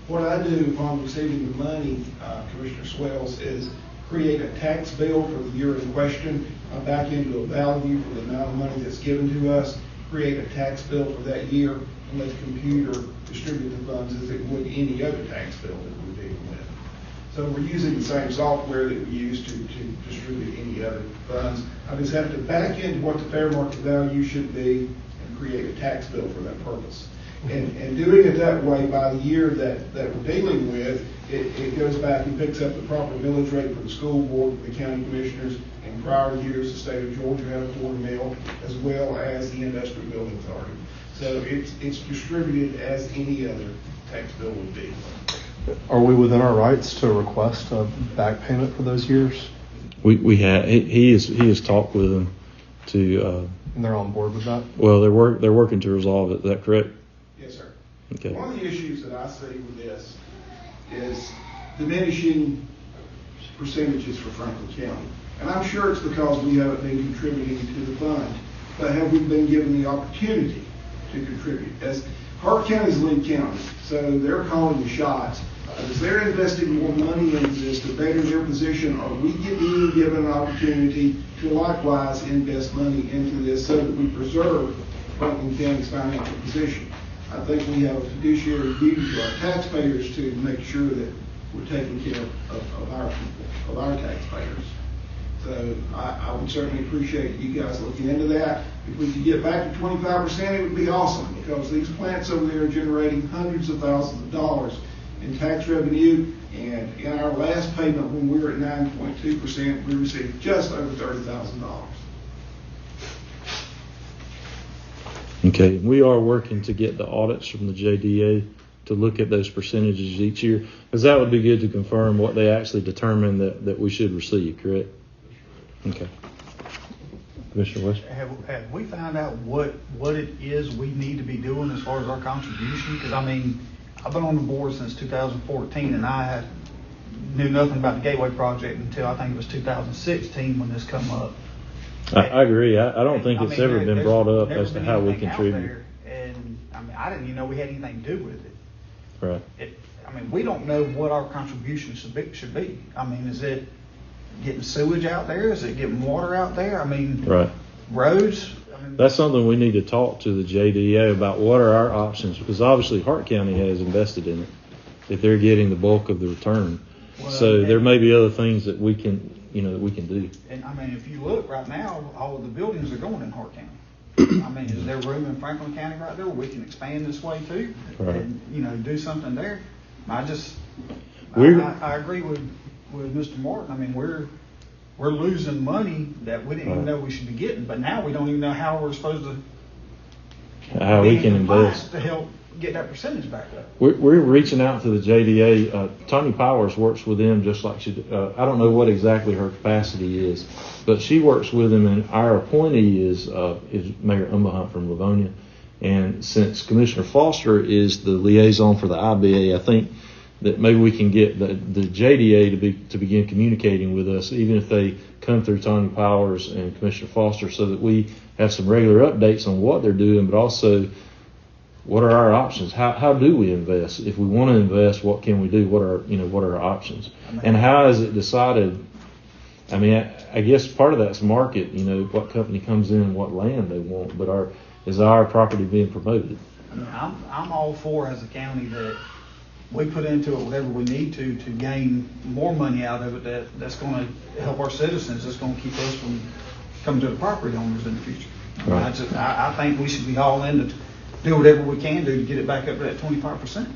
What I do upon receiving the money, Commissioner Swells, is create a tax bill for the year in question, back into a value for the amount of money that's given to us, create a tax bill for that year, and let the computer distribute the funds as it would any other tax bill that we're dealing with. So we're using the same software that we use to distribute any other funds. I just have to back into what the fair market value should be and create a tax bill for that purpose. And doing it that way by the year that we're dealing with, it goes back and picks up the proper millage rate for the school board, the county commissioners. In prior years, the state of Georgia had a quarter mill, as well as the industrial building authority. So it's distributed as any other tax bill would be. Are we within our rights to request a back payment for those years? We have. He has talked with them to. And they're on board with that? Well, they're working to resolve it. Is that correct? Yes, sir. Okay. One of the issues that I see with this is diminishing percentages for Franklin County. And I'm sure it's because we haven't been contributing to the fund. But have we been given the opportunity to contribute? As Hart County's the lead county, so they're calling the shots. As they're investing more money into this to better their position, are we being given an opportunity to likewise invest money into this so that we preserve Franklin County's financial position? I think we have a fiduciary duty to our taxpayers to make sure that we're taking care of our people, of our taxpayers. So I would certainly appreciate you guys looking into that. If we could get back to 25%, it would be awesome, because these plants over there are generating hundreds of thousands of dollars in tax revenue. And in our last payment, when we were at 9.2%, we received just over $30,000. Okay, we are working to get the audits from the JDA to look at those percentages each year, because that would be good to confirm what they actually determined that we should receive, correct? Okay. Commissioner West? Have we found out what it is we need to be doing as far as our contribution? Because, I mean, I've been on the board since 2014, and I knew nothing about the Gateway project until I think it was 2016 when this come up. I agree. I don't think it's ever been brought up as to how we contribute. And I mean, I didn't even know we had anything to do with it. Right. I mean, we don't know what our contribution should be. I mean, is it getting sewage out there? Is it getting water out there? I mean, right. Roads? That's something we need to talk to the JDA about. What are our options? Because obviously Hart County has invested in it if they're getting the bulk of the return. Well, so there may be other things that we can do. And I mean, if you look right now, all of the buildings are going in Hart County. I mean, is there room in Franklin County right there where we can expand this way too? Right. And, do something there? I agree with with Mr. Martin, I mean, we're losing money that we didn't even know we should be getting, but now we don't even know how we're supposed to How we can invest to help get that percentage back up. We're reaching out to the JDA. Tony Powers works with them just like she. I don't know what exactly her capacity is, but she works with them. And our appointee is Mayor Hunt from Livonia. And since Commissioner Foster is the liaison for the IBA, I think that maybe we can get the JDA to begin communicating with us, even if they come through Tony Powers and Commissioner Foster, so that we have some regular updates on what they're doing, but also what are our options? How do we invest? If we want to invest, what can we do? What are our options? And how is it decided? I mean, I guess part of that's market, what company comes in and what land they want, but is our property being promoted? I mean, I'm all for, as a county, that we put into it whatever we need to gain more money out of it that's going to help our citizens, that's going to keep us from coming to the property owners in the future. Right. I think we should be all in to do whatever we can do to get it back up to that 25%.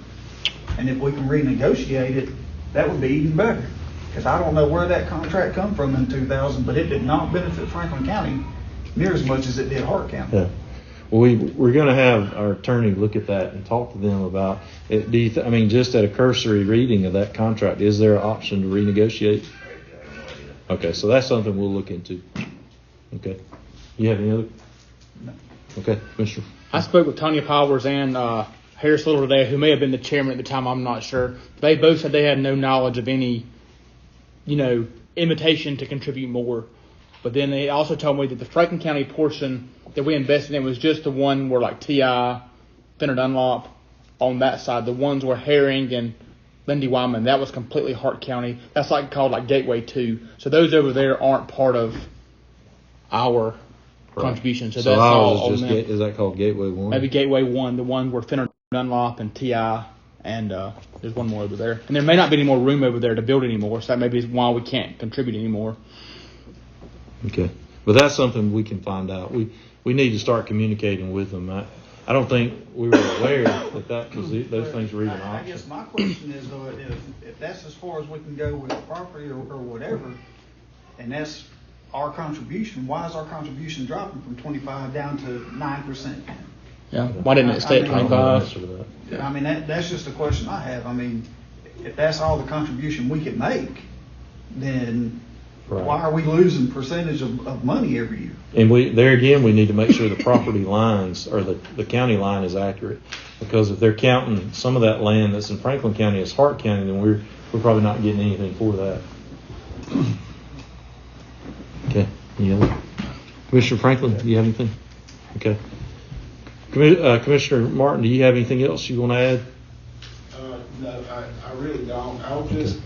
And if we can renegotiate it, that would be even better. Because I don't know where that contract come from in 2000, but it did not benefit Franklin County near as much as it did Hart County. Yeah. Well, we're going to have our attorney look at that and talk to them about it. Just at a cursory reading of that contract, is there an option to renegotiate? Okay, so that's something we'll look into. Okay. You have any other? No. Okay, Commissioner. I spoke with Tanya Powers and Harris Little today, who may have been the chairman at the time. I'm not sure. They both said they had no knowledge of any, invitation to contribute more. But then they also told me that the Franklin County portion that we invested in was just the one where like TI, Fenner Dunlop on that side. The ones were Herring and Lindy Wyman. That was completely Hart County. That's called Gateway 2. So those over there aren't part of our contribution. So that's all on them. Is that called Gateway 1? Maybe Gateway 1, the one where Fenner Dunlop and TI, and there's one more over there. And there may not be any more room over there to build anymore, so that may be why we can't contribute anymore. Okay. But that's something we can find out. We need to start communicating with them. I don't think we were aware that because those things were even options. I guess my question is, though, if that's as far as we can go with the property or whatever, and that's our contribution, why is our contribution dropping from 25 down to 9%? Yeah. Why didn't it stay at 25? I mean, that's just a question I have. I mean, if that's all the contribution we can make, then why are we losing percentage of money every year? And we need to make sure the property lines or the county line is accurate, because if they're counting some of that land that's in Franklin County as Hart County, then we're probably not getting anything for that. Okay. Commissioner Franklin, do you have anything? Okay. Commissioner Martin, do you have anything else you want to add? No, I really don't. I'll just,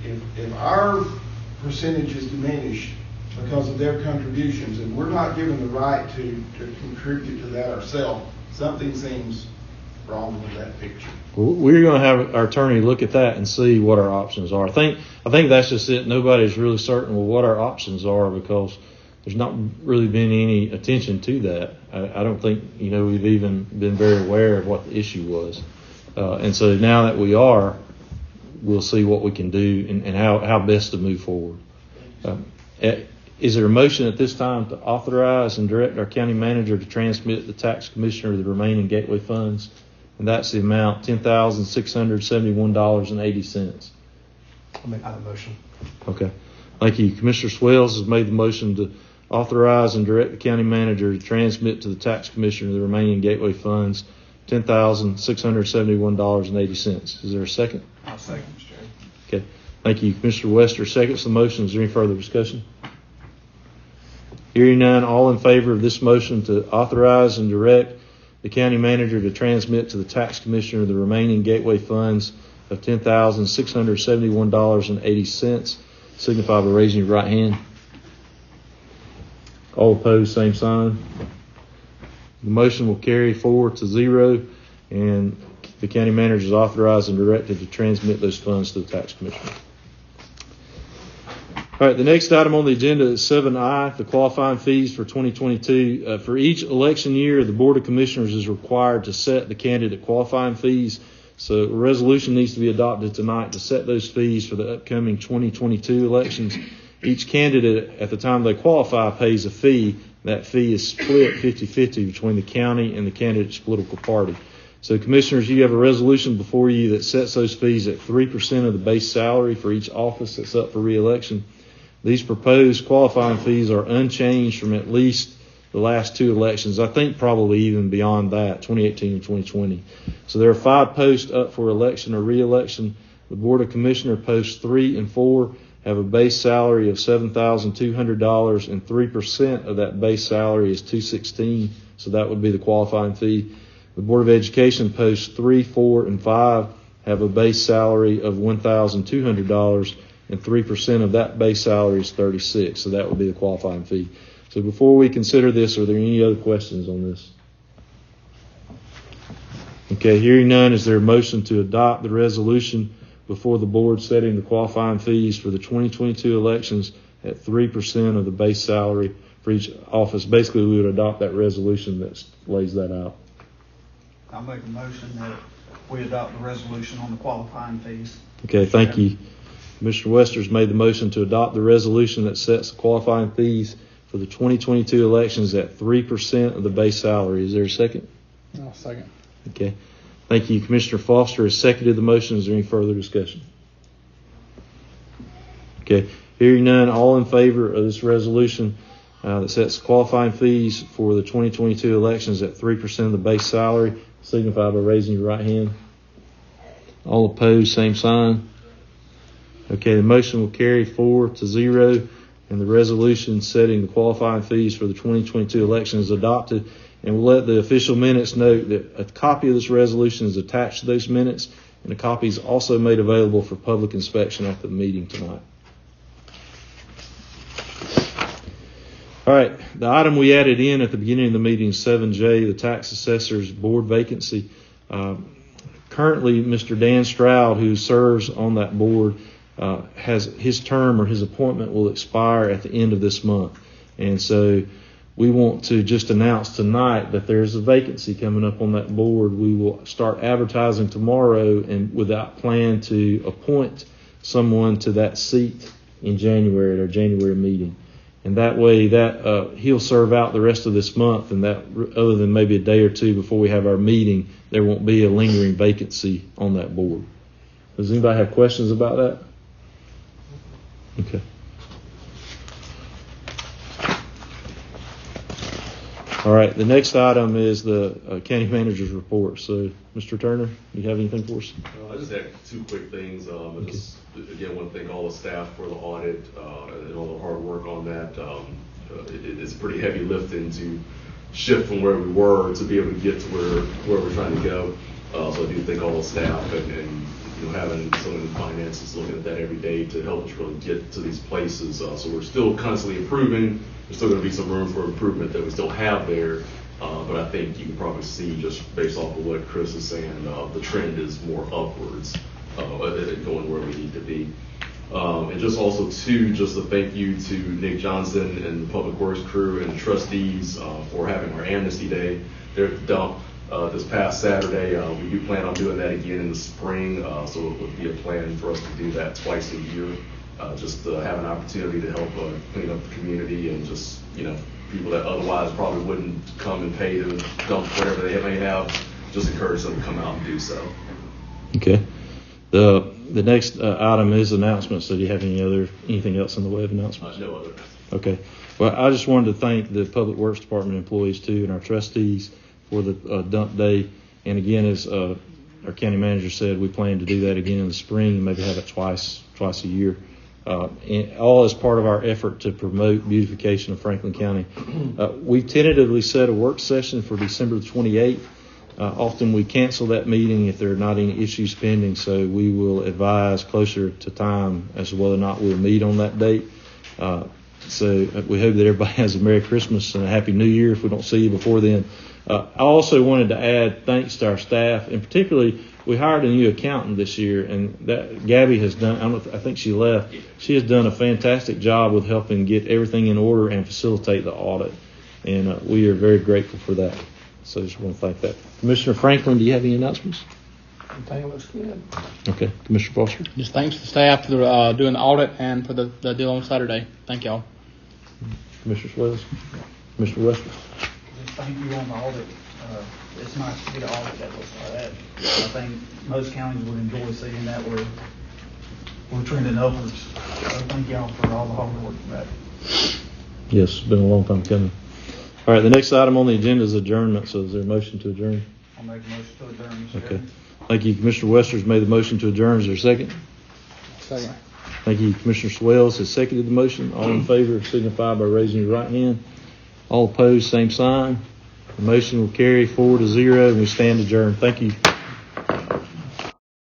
if our percentage is diminished because of their contributions, and we're not given the right to contribute to that ourselves, something seems wrong with that picture. Well, we're going to have our attorney look at that and see what our options are. I think that's just it. Nobody's really certain what our options are, because there's not really been any attention to that. I don't think we've even been very aware of what the issue was, and so now that we are, we'll see what we can do and how best to move forward. Is there a motion at this time to authorize and direct our county manager to transmit the tax commissioner the remaining gateway funds? And that's the amount, $10,671.80. I'll make that motion. Okay. Thank you. Commissioner Swells has made the motion to authorize and direct the county manager to transmit to the tax commissioner the remaining gateway funds, $10,671.80. Is there a second? I'll second, Mr. Chairman. Okay. Thank you. Commissioner Wester seconds the motion. Is there any further discussion? Hearing none, all in favor of this motion to authorize and direct the county manager to transmit to the tax commissioner the remaining gateway funds of $10,671.80, signify by raising your right hand. All opposed, same sign. The motion will carry 4-0, and the county manager is authorized and directed to transmit those funds to the tax commissioner. All right, the next item on the agenda is 7I, the qualifying fees for 2022. For each election year, the Board of Commissioners is required to set the candidate qualifying fees. So a resolution needs to be adopted tonight to set those fees for the upcoming 2022 elections. Each candidate at the time they qualify pays a fee. That fee is split 50-50 between the county and the candidate's political party. So commissioners, you have a resolution before you that sets those fees at 3% of the base salary for each office that's up for re-election. These proposed qualifying fees are unchanged from at least the last two elections. I think probably even beyond that, 2018 and 2020. So there are 5 posts up for election or re-election. The Board of Commissioner posts 3 and 4 have a base salary of $7,200, and 3% of that base salary is $216. So that would be the qualifying fee. The Board of Education posts 3, 4, and 5 have a base salary of $1,200, and 3% of that base salary is $36. So that would be the qualifying fee. So before we consider this, are there any other questions on this? Okay, hearing none, is there a motion to adopt the resolution before the board setting the qualifying fees for the 2022 elections at 3% of the base salary for each office? Basically, we would adopt that resolution that lays that out. I'll make a motion that we adopt the resolution on the qualifying fees. Okay, thank you. Commissioner Wester's made the motion to adopt the resolution that sets the qualifying fees for the 2022 elections at 3% of the base salary. Is there a second? I'll second. Okay. Thank you. Commissioner Foster has seconded the motion. Is there any further discussion? Okay. Hearing none, all in favor of this resolution that sets qualifying fees for the 2022 elections at 3% of the base salary, signify by raising your right hand. All opposed, same sign. Okay, the motion will carry 4-0, and the resolution setting the qualifying fees for the 2022 election is adopted. And we'll let the official minutes note that a copy of this resolution is attached to those minutes, and a copy is also made available for public inspection after the meeting tonight. All right, the item we added in at the beginning of the meeting, 7J, the tax assessor's board vacancy. Currently, Mr. Dan Stroud, who serves on that board, has his term or his appointment will expire at the end of this month. And so we want to just announce tonight that there's a vacancy coming up on that board. We will start advertising tomorrow and with that plan to appoint someone to that seat in January at our January meeting. And that way that he'll serve out the rest of this month, and that other than maybe a day or two before we have our meeting, there won't be a lingering vacancy on that board. Does anybody have questions about that? Okay. All right, the next item is the county manager's report. So, Mr. Turner, do you have anything for us? I just have 2 quick things. I just, again, want to thank all the staff for the audit and all the hard work on that. It's pretty heavy lifting to shift from where we were to be able to get to where we're trying to go. So I do thank all the staff and having someone in finances looking at that every day to help us really get to these places. So we're still constantly improving. There's still going to be some room for improvement that we still have there. But I think you can probably see, just based off of what Chris is saying, the trend is more upwards, going where we need to be. And just also, too, just a thank you to Nick Johnson and the Public Works crew and the trustees for having our Amnesty Day there at the dump this past Saturday. We do plan on doing that again in the spring, so it would be a plan for us to do that twice a year, just to have an opportunity to help clean up the community and just, people that otherwise probably wouldn't come and pay to dump whatever they may have, just encourage them to come out and do so. Okay. The next item is announcements. So do you have anything else in the way of announcements? No other. Okay. Well, I just wanted to thank the Public Works Department employees too, and our trustees for the dump day. And again, as our county manager said, we plan to do that again in the spring and maybe have it twice a year. And all as part of our effort to promote beautification of Franklin County. We've tentatively set a work session for December the 28th. Often we cancel that meeting if there are not any issues pending, so we will advise closer to time as to whether or not we'll meet on that date. So we hope that everybody has a Merry Christmas and a Happy New Year if we don't see you before then. I also wanted to add thanks to our staff, and particularly we hired a new accountant this year, and that Gabby has done, I think she left, she has done a fantastic job with helping get everything in order and facilitate the audit. And we are very grateful for that. So I just want to thank that. Commissioner Franklin, do you have any announcements? Everything looks good. Okay, Commissioner Foster. Just thanks to the staff for doing the audit and for the deal on Saturday. Thank y'all. Commissioner Swales. Commissioner Wester. Just thank you on the audit. It's nice to get an audit that looks like that. I think most counties would enjoy seeing that we're trending upwards. So thank y'all for all the hard work for that. Yes, it's been a long time coming. All right, the next item on the agenda is adjournment. So is there a motion to adjourn? I'll make a motion to adjourn, Mr. Okay. Chairman. Thank you. Commissioner Wester's made the motion to adjourn. Is there a second? Second. Thank you. Commissioner Swales has seconded the motion. All in favor signify by raising your right hand. All opposed, same sign. The motion will carry 4-0 and we stand adjourned. Thank you.